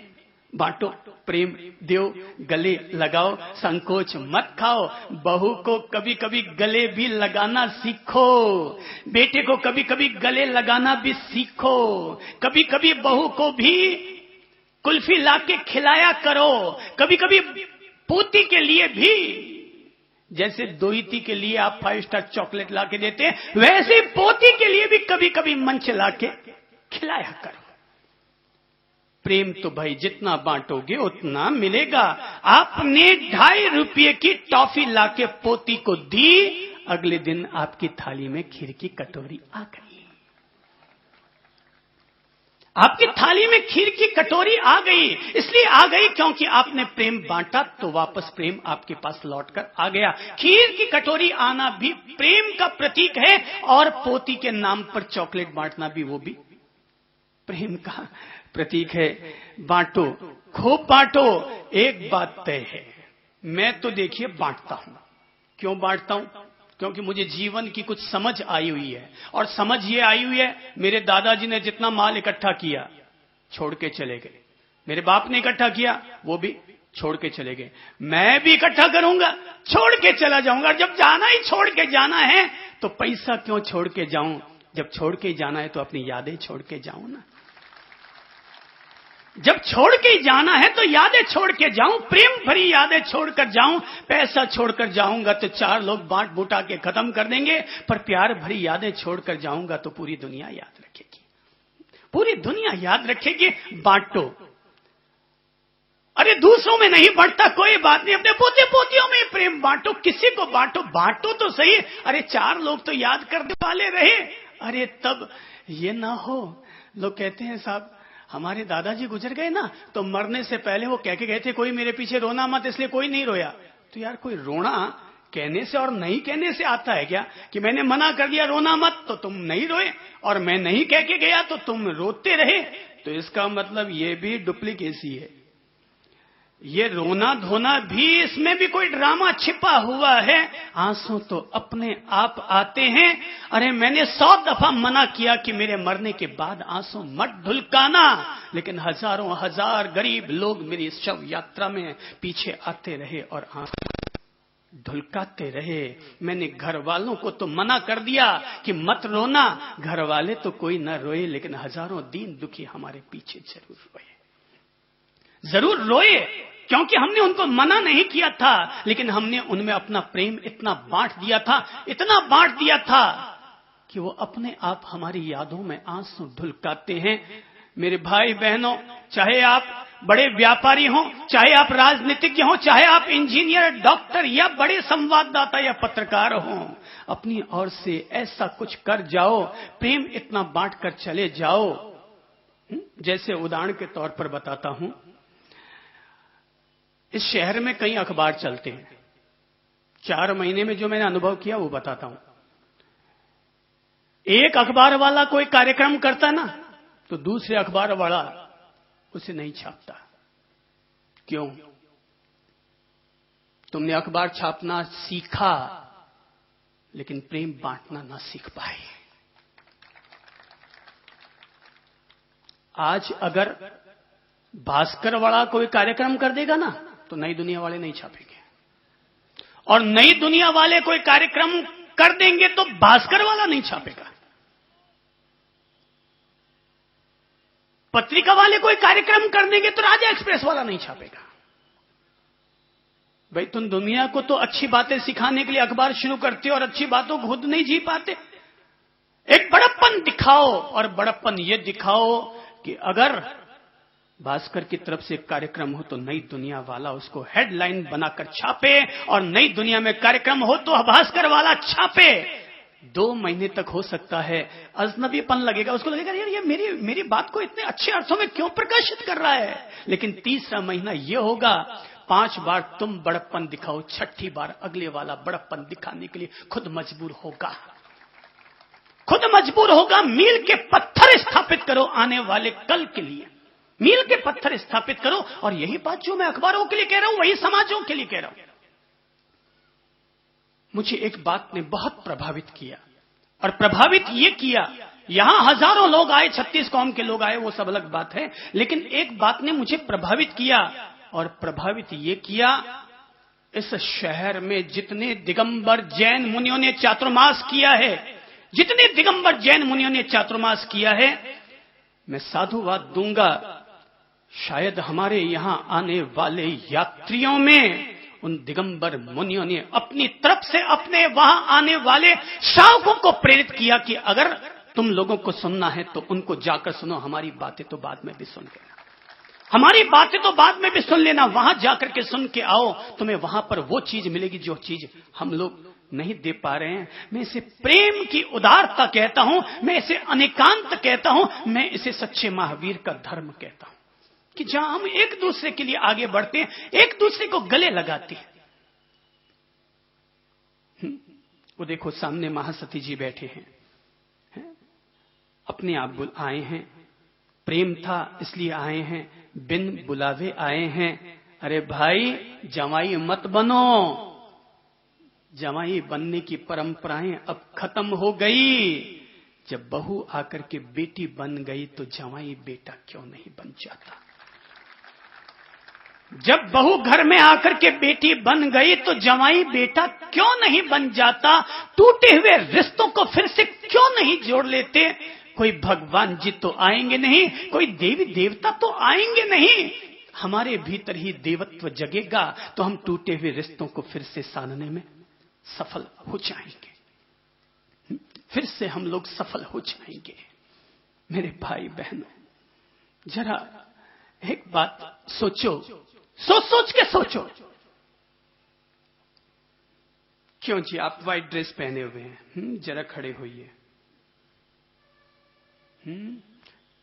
बांटो, प्रेम दो, गले लगाओ, संकोच मत खाओ। बहू को कभी कभी गले भी लगाना सीखो, बेटे को कभी कभी गले लगाना भी सीखो। कभी कभी बहू को भी कुल्फी लाके खिलाया करो। कभी कभी पोती के लिए भी, जैसे दोहिती के लिए आप 5 स्टार चॉकलेट लाके देते हैं, वैसे पोती के लिए भी कभी कभी मंच लाके खिलाया करो। प्रेम तो भाई जितना बांटोगे उतना मिलेगा। आपने 2.5 रुपये की टॉफी लाके पोती को दी, अगले दिन आपकी थाली में खीर की कटोरी आ गई। आपकी थाली में खीर की कटोरी आ गई, इसलिए आ गई क्योंकि आपने प्रेम बांटा, तो वापस प्रेम आपके पास लौटकर आ गया। खीर की कटोरी आना भी प्रेम का प्रतीक है, और पोती के नाम पर चॉकलेट बांटना भी, वो भी प्रेम का प्रतीक है। बांटो, खूब बांटो। एक बात तय है, मैं तो देखिए बांटता हूं। क्यों बांटता हूं? क्योंकि मुझे जीवन की कुछ समझ आई हुई है, और समझ ये आई हुई है, मेरे दादाजी ने जितना माल इकट्ठा किया छोड़ के चले गए, मेरे बाप ने इकट्ठा किया वो भी छोड़ के चले गए, मैं भी इकट्ठा करूंगा, छोड़ के चला जाऊंगा। जब जाना ही छोड़ के जाना है तो पैसा क्यों छोड़ के जाऊं? जब छोड़ के जाना है तो अपनी यादें छोड़ के जाऊं ना। जब छोड़ के जाना है तो यादें छोड़ के जाऊं, प्रेम भरी यादें छोड़कर जाऊं। पैसा छोड़कर जाऊंगा तो 4 लोग बांट बूटा के खत्म कर देंगे, पर प्यार भरी यादें छोड़कर जाऊंगा तो पूरी दुनिया याद रखेगी, पूरी दुनिया याद रखेगी। बांटो। अरे दूसरों में नहीं बढ़ता कोई बात नहीं, अपने पोते पोतियों में प्रेम बांटो, किसी को बांटो, बांटो तो सही। अरे 4 लोग तो याद करने वाले रहे। अरे तब ये ना हो, लोग कहते हैं साहब हमारे दादाजी गुजर गए ना, तो मरने से पहले वो कह के गए थे कोई मेरे पीछे रोना मत, इसलिए कोई नहीं रोया। तो यार कोई रोना कहने से और नहीं कहने से आता है क्या? कि मैंने मना कर दिया रोना मत तो तुम नहीं रोए, और मैं नहीं कह के गया तो तुम रोते रहे। तो इसका मतलब ये भी डुप्लीकेसी है, ये रोना धोना भी, इसमें भी कोई ड्रामा छिपा हुआ है। आंसू तो अपने आप आते हैं। अरे मैंने 100 दफा मना किया कि मेरे मरने के बाद आंसू मत ढुलकाना, लेकिन हजारों हजार गरीब लोग मेरी शव यात्रा में पीछे आते रहे और आंसू ढुलकाते रहे। मैंने घर वालों को तो मना कर दिया कि मत रोना, घर वाले तो कोई न रोए, लेकिन हजारों दीन दुखी हमारे पीछे जरूर रोए, जरूर रोए, क्योंकि हमने उनको मना नहीं किया था, लेकिन हमने उनमें अपना प्रेम इतना बांट दिया था, इतना बांट दिया था कि वो अपने आप हमारी यादों में आंसू ढुलकाते हैं। मेरे भाई बहनों, चाहे आप बड़े व्यापारी हों, चाहे आप राजनीतिज्ञ हों, चाहे आप इंजीनियर, डॉक्टर या बड़े संवाददाता या पत्रकार हों, अपनी ओर से ऐसा कुछ कर जाओ, प्रेम इतना बांट कर चले जाओ। जैसे उदाहरण के तौर पर बताता हूं, इस शहर में कई अखबार चलते हैं। 4 महीने में जो मैंने अनुभव किया वो बताता हूं। एक अखबार वाला कोई कार्यक्रम करता ना, तो दूसरे अखबार वाला उसे नहीं छापता। क्यों? तुमने अखबार छापना सीखा, लेकिन प्रेम बांटना ना सीख पाए। आज अगर भास्कर वाला कोई कार्यक्रम कर देगा ना, तो नई दुनिया वाले नहीं छापेंगे, और नई दुनिया वाले कोई कार्यक्रम कर देंगे तो भास्कर वाला नहीं छापेगा। पत्रिका वाले कोई कार्यक्रम कर देंगे तो राजा एक्सप्रेस वाला नहीं छापेगा। भाई तुम दुनिया को तो अच्छी बातें सिखाने के लिए अखबार शुरू करते हो, और अच्छी बातों को खुद नहीं जी पाते। एक बड़प्पन दिखाओ, और बड़प्पन ये दिखाओ कि अगर भास्कर की तरफ से कार्यक्रम हो तो नई दुनिया वाला उसको हेडलाइन बनाकर छापे, और नई दुनिया में कार्यक्रम हो तो भास्कर वाला छापे। 2 महीने तक हो सकता है अजनबीपन लगेगा, उसको लगेगा यार ये मेरी बात को इतने अच्छे अर्थों में क्यों प्रकाशित कर रहा है। लेकिन तीसरा महीना ये होगा, 5 बार तुम बड़प्पन दिखाओ, 6ठी बार अगले वाला बड़प्पन दिखाने के लिए खुद मजबूर होगा, खुद मजबूर होगा। मील के पत्थर स्थापित करो आने वाले कल के लिए, मील के पत्थर स्थापित करो। और यही बात जो मैं अखबारों के लिए कह रहा हूं, वही समाजों के लिए कह रहा हूं। मुझे एक बात ने बहुत प्रभावित किया, और प्रभावित ये किया, यहां हजारों लोग आए, 36 कौम के लोग आए, वो सब अलग बात है, लेकिन एक बात ने मुझे प्रभावित किया, और प्रभावित ये किया, इस शहर में जितने दिगंबर जैन मुनियों ने चातुर्मास किया है, जितने दिगंबर जैन मुनियों ने चातुर्मास किया है, मैं साधुवाद दूंगा, शायद हमारे यहां आने वाले यात्रियों में उन दिगंबर मुनियों ने अपनी तरफ से अपने वहां आने वाले श्रावकों को प्रेरित किया कि अगर तुम लोगों को सुनना है तो उनको जाकर सुनो, हमारी बातें तो बाद में भी सुन लेना, हमारी बातें तो बाद में भी सुन लेना, वहां जाकर के सुन के आओ, तुम्हें वहां पर वो चीज मिलेगी जो चीज हम लोग नहीं दे पा रहे हैं। मैं इसे प्रेम की उदारता कहता हूं, मैं इसे अनेकांत कहता हूं, मैं इसे सच्चे महावीर का धर्म कहता हूं, कि जहां हम एक दूसरे के लिए आगे बढ़ते हैं, एक दूसरे को गले लगाते हैं। वो देखो सामने महासती जी बैठे हैं, अपने आप आए हैं, प्रेम था इसलिए आए हैं, बिन बुलावे आए हैं। अरे भाई जमाई मत बनो, जमाई बनने की परंपराएं अब खत्म हो गई। जब बहू आकर के बेटी बन गई तो जमाई बेटा क्यों नहीं बन जाता। जब बहू घर में आकर के बेटी बन गई तो जमाई बेटा क्यों नहीं बन जाता। टूटे हुए रिश्तों को फिर से क्यों नहीं जोड़ लेते। कोई भगवान जी तो आएंगे नहीं, कोई देवी देवता तो आएंगे नहीं, हमारे भीतर ही देवत्व जगेगा तो हम टूटे हुए रिश्तों को फिर से सानने में सफल हो जाएंगे, फिर से हम लोग सफल हो जाएंगे। मेरे भाई बहनों, जरा एक बात सोचो, सोच के सोचो। क्यों जी आप व्हाइट ड्रेस पहने हुए हैं, जरा खड़े होइए।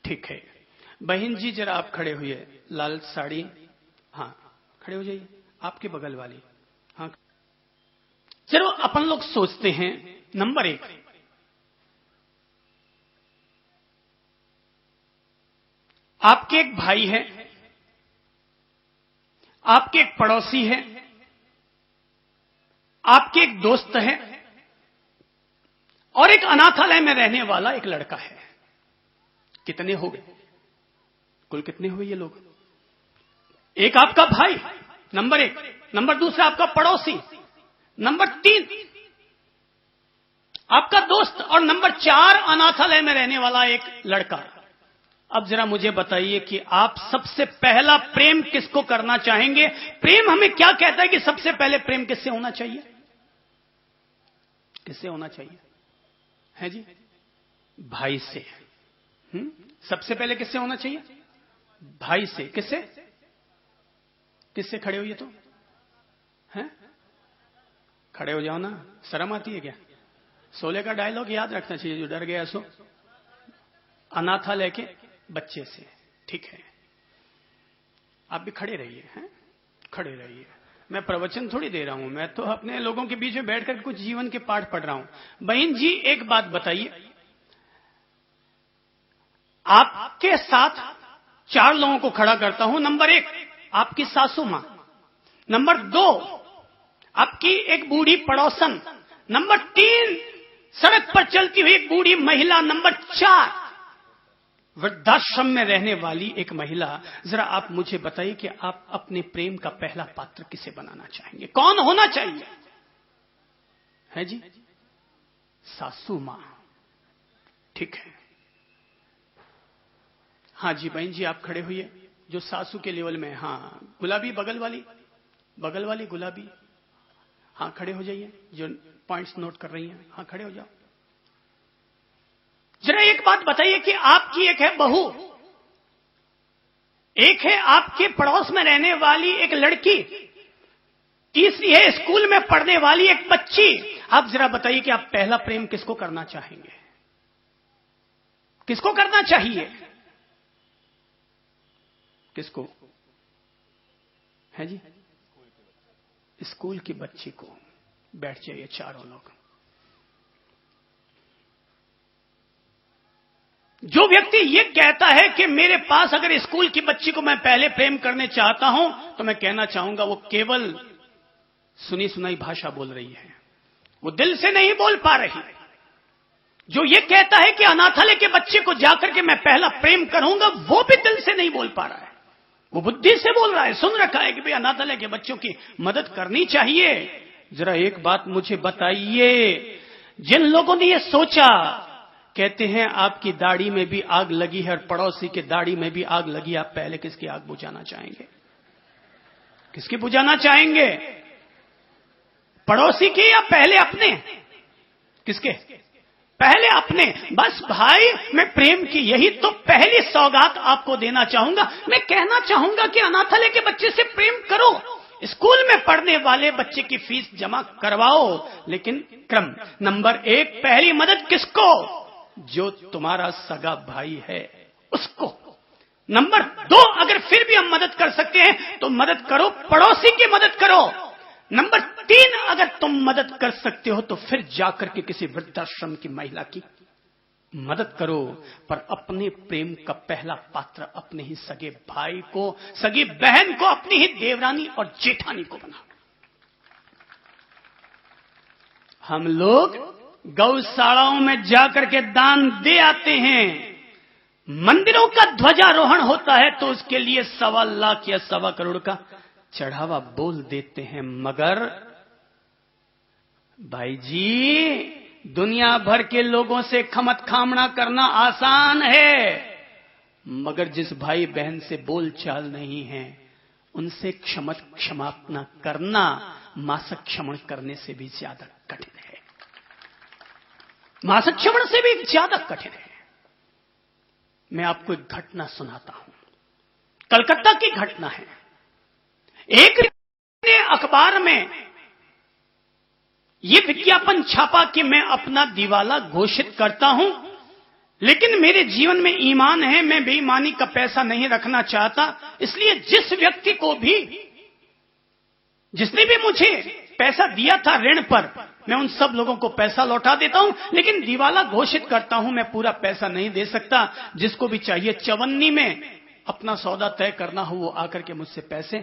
ठीक है बहन जी, जरा आप खड़े होइए, लाल साड़ी, हाँ खड़े हो जाइए, आपके बगल वाली, हाँ। चलो अपन लोग सोचते हैं, नंबर 1, आपके एक भाई है, आपके एक पड़ोसी है, आपके एक दोस्त है, और एक अनाथालय में रहने वाला एक लड़का है। कितने हो गए? कुल कितने हुए ये लोग? एक आपका भाई, नंबर 1, नंबर 2 आपका पड़ोसी, नंबर 3 आपका दोस्त, और नंबर 4 अनाथालय में रहने वाला एक लड़का। अब जरा मुझे बताइए कि आप सबसे पहला प्रेम किसको करना चाहेंगे? प्रेम हमें क्या कहता है कि सबसे पहले प्रेम किससे होना चाहिए? किससे होना चाहिए? है जी, भाई से। सबसे पहले किससे होना चाहिए? भाई से। किससे? किससे? खड़े होइए तो, हैं? खड़े हो जाओ ना, शर्म आती है क्या? शोले का डायलॉग याद रखना चाहिए, जो डर गया सो अनाथालय के बच्चे से। ठीक है, आप भी खड़े रहिए, हैं? खड़े रहिए। मैं प्रवचन थोड़ी दे रहा हूं, मैं तो अपने लोगों के बीच में बैठकर कुछ जीवन के पाठ पढ़ रहा हूं। बहन जी एक बात बताइए, आपके साथ 4 लोगों को खड़ा करता हूं। नंबर 1 आपकी सासू मां, नंबर 2 आपकी एक बूढ़ी पड़ोसन, नंबर 3 सड़क पर चलती हुई एक बूढ़ी महिला, नंबर 4 वृद्धाश्रम में रहने वाली एक महिला। जरा आप मुझे बताइए कि आप अपने प्रेम का पहला पात्र किसे बनाना चाहेंगे? कौन होना चाहिए? है जी, सासू मां। ठीक है, हाँ जी बहन जी आप खड़े हुइए, जो सासू के लेवल में। हाँ गुलाबी, बगल वाली गुलाबी, हाँ खड़े हो जाइए, जो पॉइंट्स नोट कर रही हैं, हाँ खड़े हो जाओ। जरा एक बात बताइए कि आपकी एक है बहू, एक है आपके पड़ोस में रहने वाली एक लड़की, तीसरी है स्कूल में पढ़ने वाली एक बच्ची। आप जरा बताइए कि आप पहला प्रेम किसको करना चाहेंगे? किसको करना चाहिए? किसको है जी? स्कूल की बच्ची को। बैठ जाइए चारों लोग। जो व्यक्ति ये कहता है कि मेरे पास अगर स्कूल की बच्ची को मैं पहले प्रेम करने चाहता हूं, तो मैं कहना चाहूंगा वो केवल सुनी सुनाई भाषा बोल रही है, वो दिल से नहीं बोल पा रही। जो ये कहता है कि अनाथालय के बच्चे को जाकर के मैं पहला प्रेम करूंगा, वो भी दिल से नहीं बोल पा रहा है, वो बुद्धि से बोल रहा है। सुन रखा है कि भाई अनाथालय के बच्चों की मदद करनी चाहिए। जरा एक बात मुझे बताइए, जिन लोगों ने ये सोचा, कहते हैं आपकी दाढ़ी में भी आग लगी है और पड़ोसी की दाढ़ी में भी आग लगी, आप पहले किसकी आग बुझाना चाहेंगे? किसकी बुझाना चाहेंगे? पड़ोसी की या पहले अपने? किसके? पहले अपने। बस भाई, मैं प्रेम की यही तो पहली सौगात आपको देना चाहूंगा। मैं कहना चाहूंगा कि अनाथालय के बच्चे से प्रेम करो, स्कूल में पढ़ने वाले बच्चे की फीस जमा करवाओ, लेकिन क्रम नंबर 1, पहली मदद किसको? जो तुम्हारा सगा भाई है उसको। नंबर 2, अगर फिर भी हम मदद कर सकते हैं तो मदद करो, पड़ोसी की मदद करो। नंबर 3, अगर तुम मदद कर सकते हो तो फिर जाकर के किसी वृद्धाश्रम की महिला की मदद करो, पर अपने प्रेम का पहला पात्र अपने ही सगे भाई को, सगी बहन को, अपनी ही देवरानी और जेठानी को बनाओ। हम लोग गौशालाओं में जाकर के दान दे आते हैं, मंदिरों का ध्वजारोहण होता है तो उसके लिए 1.25 लाख या 1.25 करोड़ का चढ़ावा बोल देते हैं। मगर भाई जी, दुनिया भर के लोगों से खमत खामना करना आसान है, मगर जिस भाई बहन से बोल चाल नहीं है उनसे क्षमापना करना मासक क्षमण करने से भी ज्यादा कठिन है। मासक क्षमण से भी ज्यादा कठिन है। मैं आपको एक घटना सुनाता हूं, कलकत्ता की घटना है। एक ने अखबार में यह विज्ञापन छापा कि मैं अपना दिवाला घोषित करता हूं, लेकिन मेरे जीवन में ईमान है, मैं बेईमानी का पैसा नहीं रखना चाहता, इसलिए जिस व्यक्ति को भी, जिसने भी मुझे पैसा दिया था ऋण पर, मैं उन सब लोगों को पैसा लौटा देता हूं, लेकिन दिवाला घोषित करता हूं, मैं पूरा पैसा नहीं दे सकता। जिसको भी चाहिए 54 में अपना सौदा तय करना हो, वो आकर के मुझसे पैसे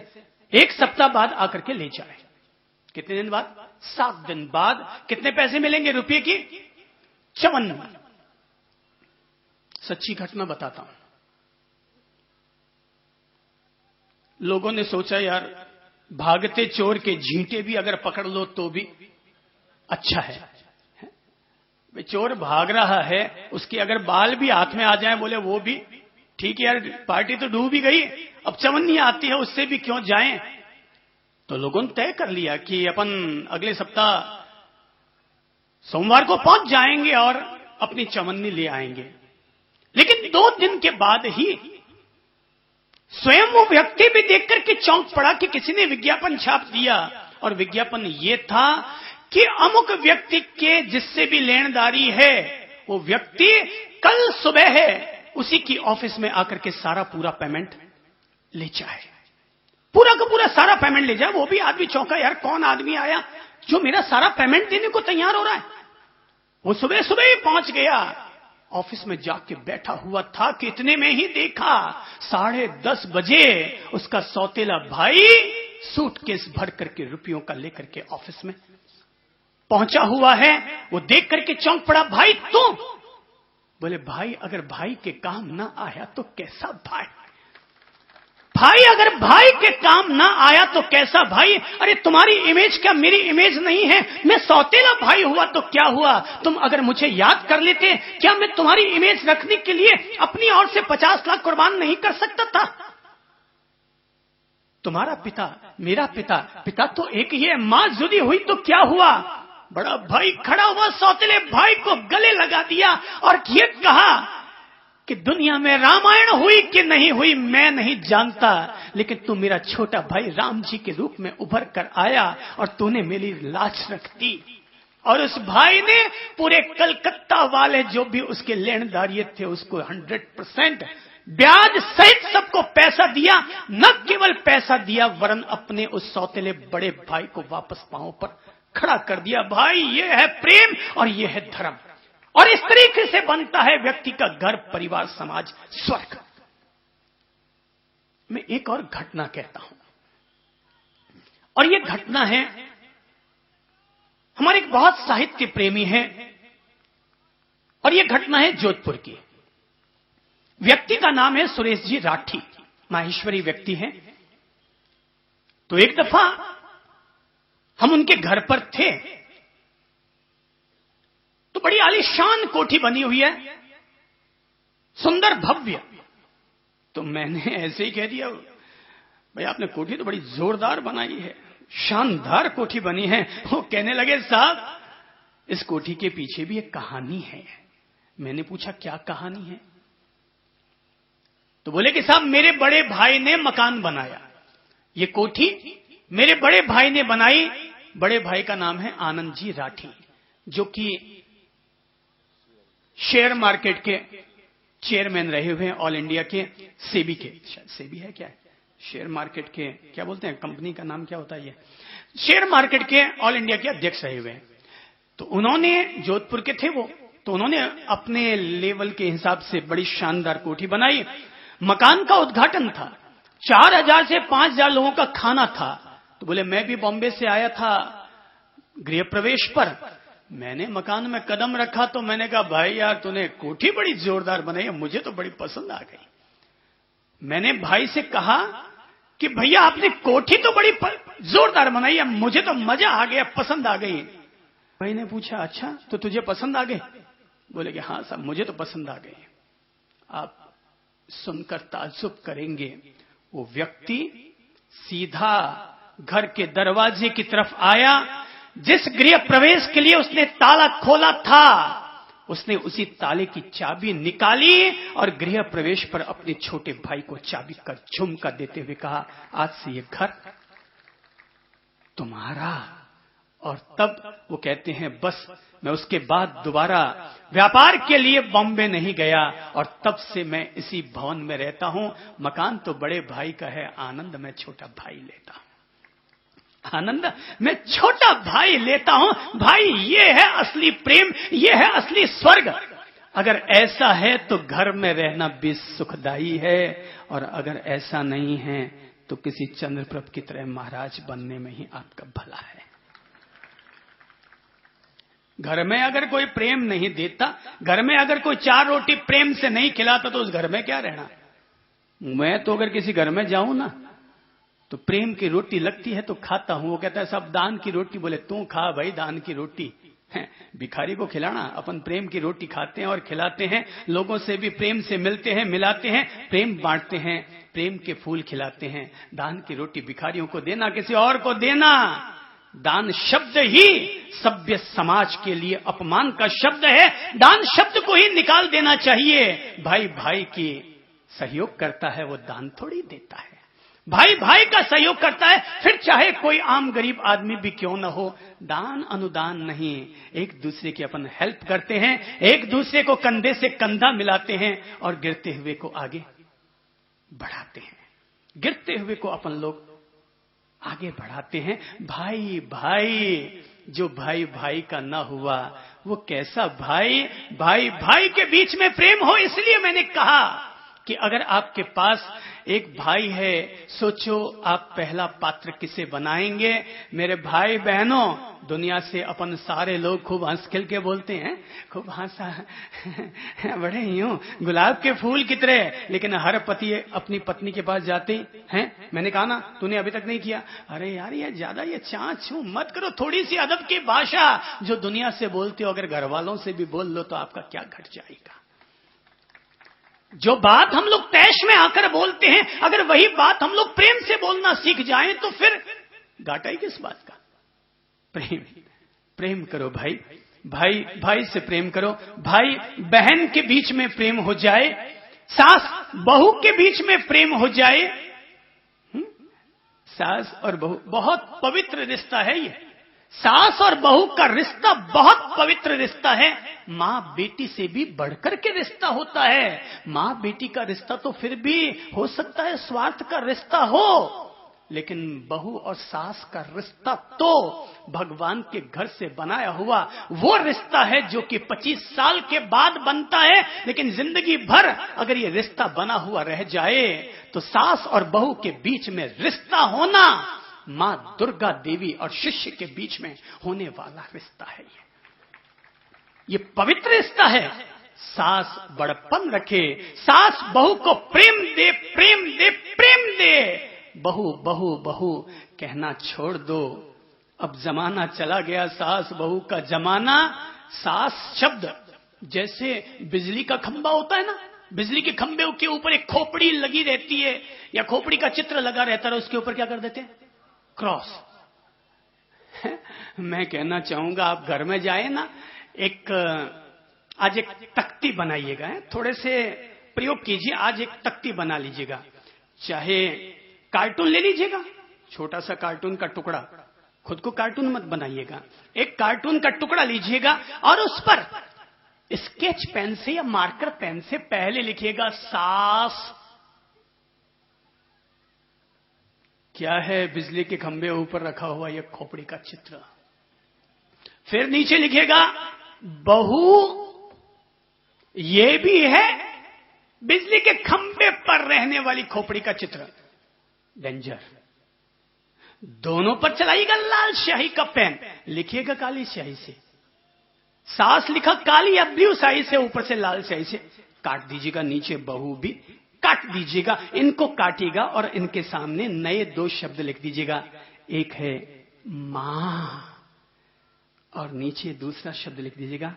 1 सप्ताह बाद आकर के ले जाए। कितने दिन बाद? 7 दिन बाद। कितने पैसे मिलेंगे रुपये की? 54। सच्ची घटना बताता हूं। लोगों ने सोचा यार, भागते चोर के झींटे भी अगर पकड़ लो तो भी अच्छा है। चोर भाग रहा है, उसके अगर बाल भी हाथ में आ जाए, बोले वो भी ठीक है यार, पार्टी तो डूब ही गई, अब चवन्नी आती है, उससे भी क्यों जाएं। तो लोगों ने तय कर लिया कि अपन अगले सप्ताह सोमवार को पहुंच जाएंगे और अपनी चवन्नी ले आएंगे। लेकिन 2 दिन के बाद ही स्वयं वो व्यक्ति भी देख करके चौंक पड़ा कि किसी ने विज्ञापन छाप दिया, और विज्ञापन ये था कि अमुक व्यक्ति के जिससे भी लेनदारी है, वो व्यक्ति कल सुबह है उसी की ऑफिस में आकर के सारा पूरा पेमेंट ले जाए, पूरा का पूरा सारा पेमेंट ले जाए। वो भी आदमी चौंका, यार कौन आदमी आया जो मेरा सारा पेमेंट देने को तैयार हो रहा है। वो सुबह सुबह ही पहुंच गया, ऑफिस में जाके बैठा हुआ था कि इतने में ही देखा 10:30 बजे उसका सौतेला भाई सूटकेस भर करके रुपयों का लेकर के ऑफिस में पहुंचा हुआ है। वो देख करके चौंक पड़ा, भाई तुम? बोले भाई, अगर भाई के काम ना आया तो कैसा भाई? भाई अगर भाई के काम ना आया तो कैसा भाई? अरे तुम्हारी इमेज क्या मेरी इमेज नहीं है? मैं सौतेला भाई हुआ तो क्या हुआ? तुम अगर मुझे याद कर लेते, क्या मैं तुम्हारी इमेज रखने के लिए अपनी ओर से 50 लाख कुर्बान नहीं कर सकता था? तुम्हारा पिता, मेरा पिता, पिता तो एक ही है, मां जुदी हुई तो क्या हुआ? बड़ा भाई खड़ा हुआ, सौतेले भाई को गले लगा दिया और ये कहा कि दुनिया में रामायण हुई कि नहीं हुई मैं नहीं जानता, लेकिन तू मेरा छोटा भाई राम जी के रूप में उभर कर आया और तूने मेरी लाज रख दी। और उस भाई ने पूरे कलकत्ता वाले जो भी उसके लेनदारिये थे उसको 100% ब्याज सहित सबको पैसा दिया। न केवल पैसा दिया वरन अपने उस सौतेले बड़े भाई को वापस पांव पर खड़ा कर दिया। भाई ये है प्रेम और ये है धर्म, और इस तरीके से बनता है व्यक्ति का घर, परिवार, समाज, स्वर्ग। मैं एक और घटना कहता हूं, और ये घटना है, हमारे एक बहुत साहित्य प्रेमी हैं, और ये घटना है जोधपुर की। व्यक्ति का नाम है सुरेश जी राठी, माहेश्वरी व्यक्ति हैं। तो एक दफा हम उनके घर पर थे, तो बड़ी आलीशान कोठी बनी हुई है, सुंदर भव्य। तो मैंने ऐसे ही कह दिया, भाई आपने कोठी तो बड़ी जोरदार बनाई है, शानदार कोठी बनी है। वो कहने लगे साहब इस कोठी के पीछे भी एक कहानी है। मैंने पूछा क्या कहानी है? तो बोले कि साहब मेरे बड़े भाई ने मकान बनाया, ये कोठी मेरे बड़े भाई ने बनाई। बड़े भाई का नाम है आनंद जी राठी, जो कि शेयर मार्केट के चेयरमैन रहे हुए हैं, ऑल इंडिया के सेबी के, सेबी है क्या है, शेयर मार्केट के क्या बोलते हैं, कंपनी का नाम क्या होता है, ये शेयर मार्केट के ऑल इंडिया के अध्यक्ष रहे हुए हैं। तो उन्होंने, जोधपुर के थे वो, तो उन्होंने अपने लेवल के हिसाब से बड़ी शानदार कोठी बनाई। मकान का उद्घाटन था, 4000 से 5000 लोगों का खाना था। तो बोले मैं भी बॉम्बे से आया था गृह प्रवेश पर, मैंने मकान में कदम रखा तो मैंने कहा भाई यार तूने कोठी बड़ी जोरदार बनाई है, मुझे तो बड़ी पसंद आ गई। मैंने भाई से कहा कि भैया आपने कोठी तो बड़ी जोरदार बनाई है, मुझे तो मजा आ गया, पसंद आ गई। भाई ने पूछा अच्छा तो तुझे पसंद आ गई? बोले कि हाँ साहब मुझे तो पसंद आ गई। आप सुनकर ताज्जुब करेंगे, वो व्यक्ति सीधा घर के दरवाजे की तरफ आया, जिस गृह प्रवेश के लिए उसने ताला खोला था उसने उसी ताले की चाबी निकाली और गृह प्रवेश पर अपने छोटे भाई को चाबी का झुमका देते हुए कहा आज से ये घर तुम्हारा। और तब वो कहते हैं बस मैं उसके बाद दोबारा व्यापार के लिए बॉम्बे नहीं गया और तब से मैं इसी भवन में रहता हूं। मकान तो बड़े भाई का है, आनंद मैं छोटा भाई लेता हूं, आनंद मैं छोटा भाई लेता हूं। भाई ये है असली प्रेम, ये है असली स्वर्ग। अगर ऐसा है तो घर में रहना भी सुखदायी है, और अगर ऐसा नहीं है तो किसी चंद्रप्रभ की तरह महाराज बनने में ही आपका भला है। घर में अगर कोई प्रेम नहीं देता, घर में अगर कोई 4 रोटी प्रेम से नहीं खिलाता तो उस घर में क्या रहना। मैं तो अगर किसी घर में जाऊं ना तो प्रेम की रोटी लगती है तो खाता हूं। वो कहता है सब दान की रोटी, बोले तू खा भाई दान की रोटी, भिखारी को खिलाना। अपन प्रेम की रोटी खाते हैं और खिलाते हैं, लोगों से भी प्रेम से मिलते हैं, मिलाते हैं, प्रेम बांटते हैं, प्रेम के फूल खिलाते हैं। दान की रोटी भिखारियों को देना, किसी और को देना। दान शब्द ही सभ्य समाज के लिए अपमान का शब्द है। दान शब्द को ही निकाल देना चाहिए। भाई भाई की सहयोग करता है वो दान थोड़ी देता है। भाई भाई का सहयोग करता है, फिर चाहे कोई आम गरीब आदमी भी क्यों न हो। दान अनुदान नहीं, एक दूसरे की अपन हेल्प करते हैं, एक दूसरे को कंधे से कंधा मिलाते हैं और गिरते हुए को आगे बढ़ाते हैं, गिरते हुए को अपन लोग आगे बढ़ाते हैं। भाई भाई, जो भाई भाई का ना हुआ वो कैसा भाई। भाई भाई के बीच में प्रेम हो, इसलिए मैंने कहा कि अगर आपके पास एक भाई है, सोचो आप पहला पात्र किसे बनाएंगे। मेरे भाई बहनों, दुनिया से अपन सारे लोग खूब हंस खिल के बोलते हैं, खूब हंसा बड़े यूं गुलाब के फूल की तरह, लेकिन हर पति अपनी पत्नी के पास जाते हैं। मैंने कहा ना तूने अभी तक नहीं किया, अरे यार ये ज्यादा ये चाँच छू मत करो, थोड़ी सी अदब की भाषा जो दुनिया से बोलते हो अगर घर वालों से भी बोल लो तो आपका क्या घट जाएगा। जो बात हम लोग तैश में आकर बोलते हैं, अगर वही बात हम लोग प्रेम से बोलना सीख जाएं तो फिर घाटा ही किस बात का। प्रेम प्रेम करो भाई, भाई भाई से प्रेम करो, भाई बहन के बीच में प्रेम हो जाए सास बहू के बीच में प्रेम हो जाए, सास और बहू बहुत पवित्र रिश्ता है ये। सास और बहू का रिश्ता बहुत पवित्र रिश्ता है। मां बेटी से भी बढ़कर के रिश्ता होता है। मां बेटी का रिश्ता तो फिर भी हो सकता है स्वार्थ का रिश्ता हो, लेकिन बहू और सास का रिश्ता तो भगवान के घर से बनाया हुआ वो रिश्ता है जो कि 25 साल के बाद बनता है, लेकिन जिंदगी भर अगर ये रिश्ता बना हुआ रह जाए तो सास और बहू के बीच में रिश्ता होना मां दुर्गा देवी और शिष्य के बीच में होने वाला रिश्ता है। ये पवित्र रिश्ता है। सास बड़प्पन रखे, सास बहू को प्रेम दे, प्रेम दे, प्रेम दे। बहू बहू बहू कहना छोड़ दो। अब जमाना चला गया सास बहू का जमाना। सास शब्द जैसे बिजली का खंबा होता है ना, बिजली के खंबे के ऊपर एक खोपड़ी लगी रहती है या खोपड़ी का चित्र लगा रहता है, उसके ऊपर क्या कर देते हैं? क्रॉस। मैं कहना चाहूंगा आप घर में जाए ना, आज एक तख्ती बनाइएगा, थोड़े से प्रयोग कीजिए। आज एक तख्ती बना लीजिएगा, चाहे कार्टून ले लीजिएगा, छोटा सा कार्टून का टुकड़ा, खुद को कार्टून मत बनाइएगा, एक कार्टून का टुकड़ा लीजिएगा और उस पर स्केच पेन से या मार्कर पेन से पहले लिखिएगा सास। क्या है? बिजली के खंभे ऊपर रखा हुआ यह खोपड़ी का चित्र। फिर नीचे लिखेगा बहू। ये भी है बिजली के खंभे पर रहने वाली खोपड़ी का चित्र। डेंजर। दोनों पर चलाइएगा लाल स्याही का पेन, लिखिएगा काली स्याही से। सास लिखा काली या ब्लू स्याही से, ऊपर से लाल स्याही से काट दीजिएगा। नीचे बहू भी काट दीजिएगा। इनको काटिएगा और इनके सामने नए 2 शब्द लिख दीजिएगा। एक है मां और नीचे दूसरा शब्द लिख दीजिएगा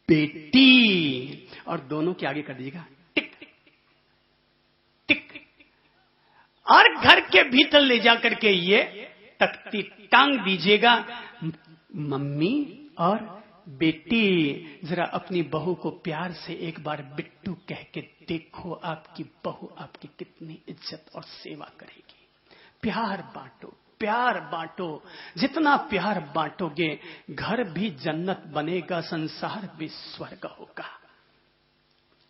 बेटी, और दोनों के आगे कर दीजिएगा टिक टिक। और घर के भीतर ले जाकर के ये तख्ती टांग दीजिएगा। मम्मी और बेटी, जरा अपनी बहू को प्यार से एक बार बिट्टू कह के देखो, आपकी बहू आपकी कितनी इज्जत और सेवा करेगी। प्यार बांटो, प्यार बांटो। जितना प्यार बांटोगे घर भी जन्नत बनेगा, संसार भी स्वर्ग होगा।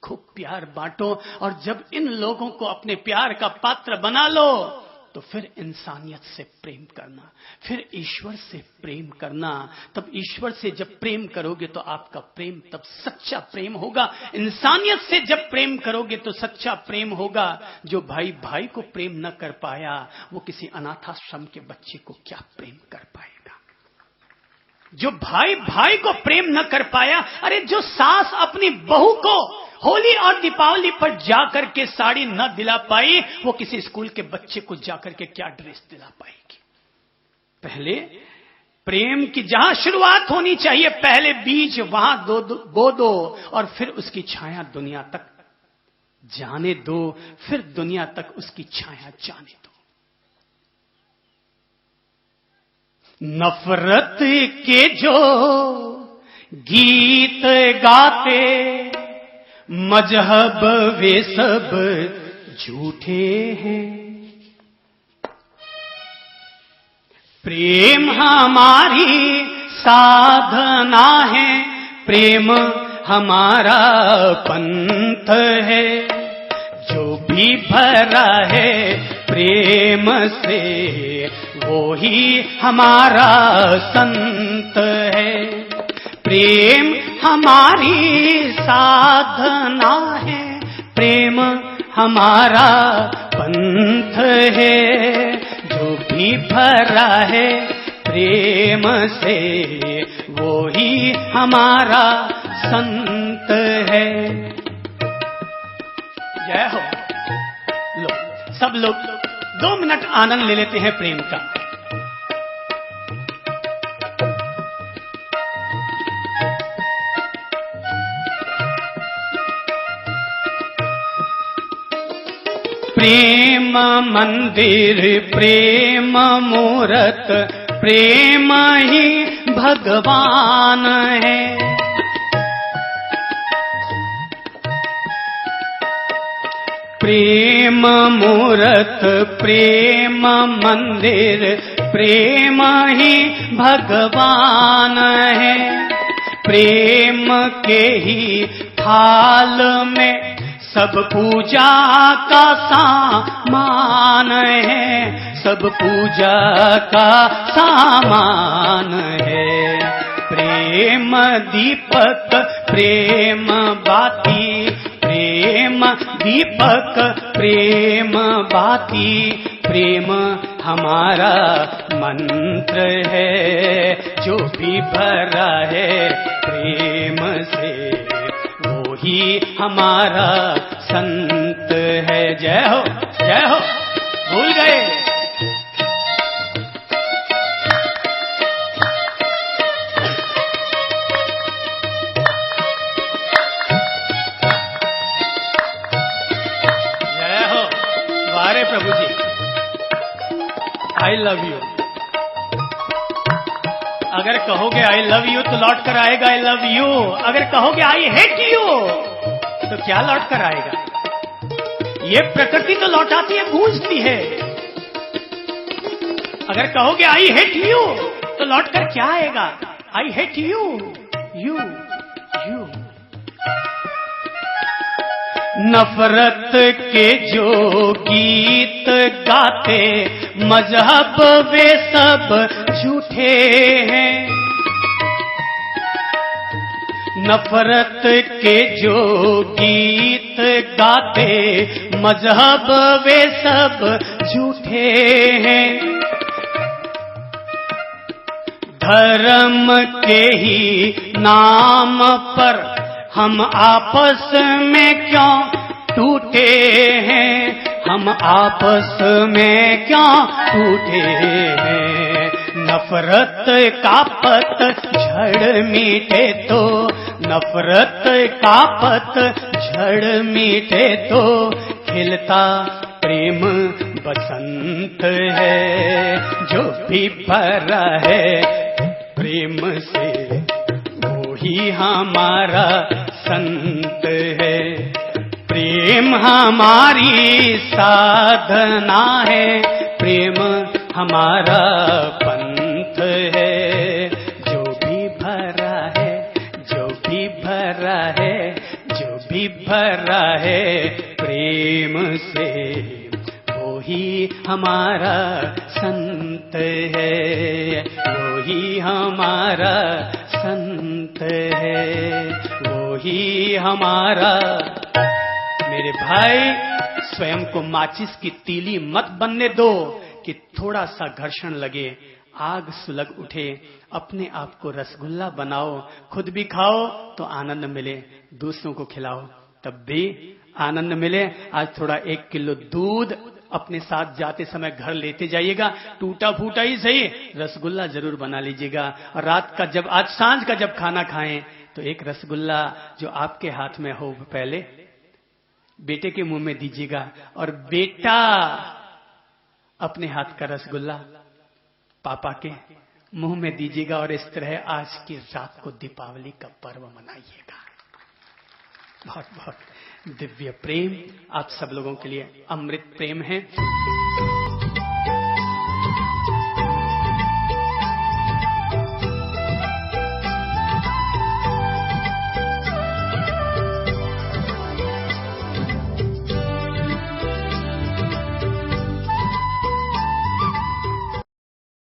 खूब प्यार बांटो, और जब इन लोगों को अपने प्यार का पात्र बना लो तो फिर इंसानियत से प्रेम करना, फिर ईश्वर से प्रेम करना। तब ईश्वर से जब प्रेम करोगे तो आपका प्रेम तब सच्चा प्रेम होगा। इंसानियत से जब प्रेम करोगे तो सच्चा प्रेम होगा। जो भाई भाई को प्रेम न कर पाया वो किसी अनाथाश्रम के बच्चे को क्या प्रेम कर पाएगा? जो भाई भाई को प्रेम न कर पाया, अरे जो सास अपनी बहू को होली और दीपावली पर जाकर के साड़ी न दिला पाई, वो किसी स्कूल के बच्चे को जाकर के क्या ड्रेस दिला पाएगी? पहले प्रेम की जहां शुरुआत होनी चाहिए, पहले बीज वहां बो दो और फिर उसकी छाया दुनिया तक जाने दो, फिर दुनिया तक उसकी छाया जाने दो। नफरत के जो गीत गाते मजहब वे सब झूठे हैं। प्रेम हमारी साधना है, प्रेम हमारा पंथ है। जो भी भरा है प्रेम से वो ही हमारा संत है। प्रेम हमारी साधना है, प्रेम हमारा पंथ है। जो भी भरा है प्रेम से वो ही हमारा संत है। जय हो। लो सब लोग 2 मिनट आनंद ले लेते हैं प्रेम का। प्रेम मंदिर, प्रेम मूरत, प्रेम ही भगवान है। प्रेम मूरत प्रेम मंदिर प्रेम ही भगवान है। प्रेम के ही थाल में सब पूजा का सामान है, सब पूजा का सामान है। प्रेम दीपक प्रेम बाती, प्रेम दीपक प्रेम बाती, प्रेम हमारा मंत्र है। जो भी भरा है प्रेम से वो ही हमारा संत है। जय हो जय हो। भूल गए? जय हो। वारे प्रभु जी, आई लव यू। अगर कहोगे आई लव यू तो लौट कर आएगा आई लव यू। अगर कहोगे आई हेट यू तो क्या लौट कर आएगा? ये प्रकृति तो लौटाती है, गूंजती है। अगर कहोगे आई हेट यू तो लौट कर क्या आएगा? I hate you, you you. नफरत के जो गीत गाते मजहब वे सब झूठे हैं। नफरत के जो गीत गाते मजहब वे सब झूठे हैं। धर्म के ही नाम पर हम आपस में क्यों टूटे हैं? हम आपस में क्यों टूटे हैं? नफरत का पतझड़ मीटे तो, नफरत का पतझड़ मीटे तो खिलता प्रेम बसंत है। जो भी भरा है प्रेम से वो ही हमारा संत है। प्रेम हमारी साधना है, प्रेम हमारा पंथ है। जो भी भरा है, जो भी भरा है, जो भी भरा है प्रेम से वो ही हमारा संत है। वो ही हमारा संत है, वो ही हमारा। मेरे भाई, स्वयं को माचिस की तीली मत बनने दो कि थोड़ा सा घर्षण लगे, आग सुलग उठे। अपने आप को रसगुल्ला बनाओ, खुद भी खाओ तो आनंद मिले, दूसरों को खिलाओ तब भी आनंद मिले। आज थोड़ा 1 किलो दूध अपने साथ जाते समय घर लेते जाइएगा, टूटा फूटा ही सही, रसगुल्ला जरूर बना लीजिएगा। और रात का जब, आज सांझ का जब खाना खाएं तो एक रसगुल्ला जो आपके हाथ में हो पहले बेटे के मुंह में दीजिएगा, और बेटा अपने हाथ का रसगुल्ला पापा के मुंह में दीजिएगा। और इस तरह आज की रात को दीपावली का पर्व मनाइएगा। बहुत बहुत दिव्य प्रेम आप सब लोगों के लिए अमृत प्रेम है।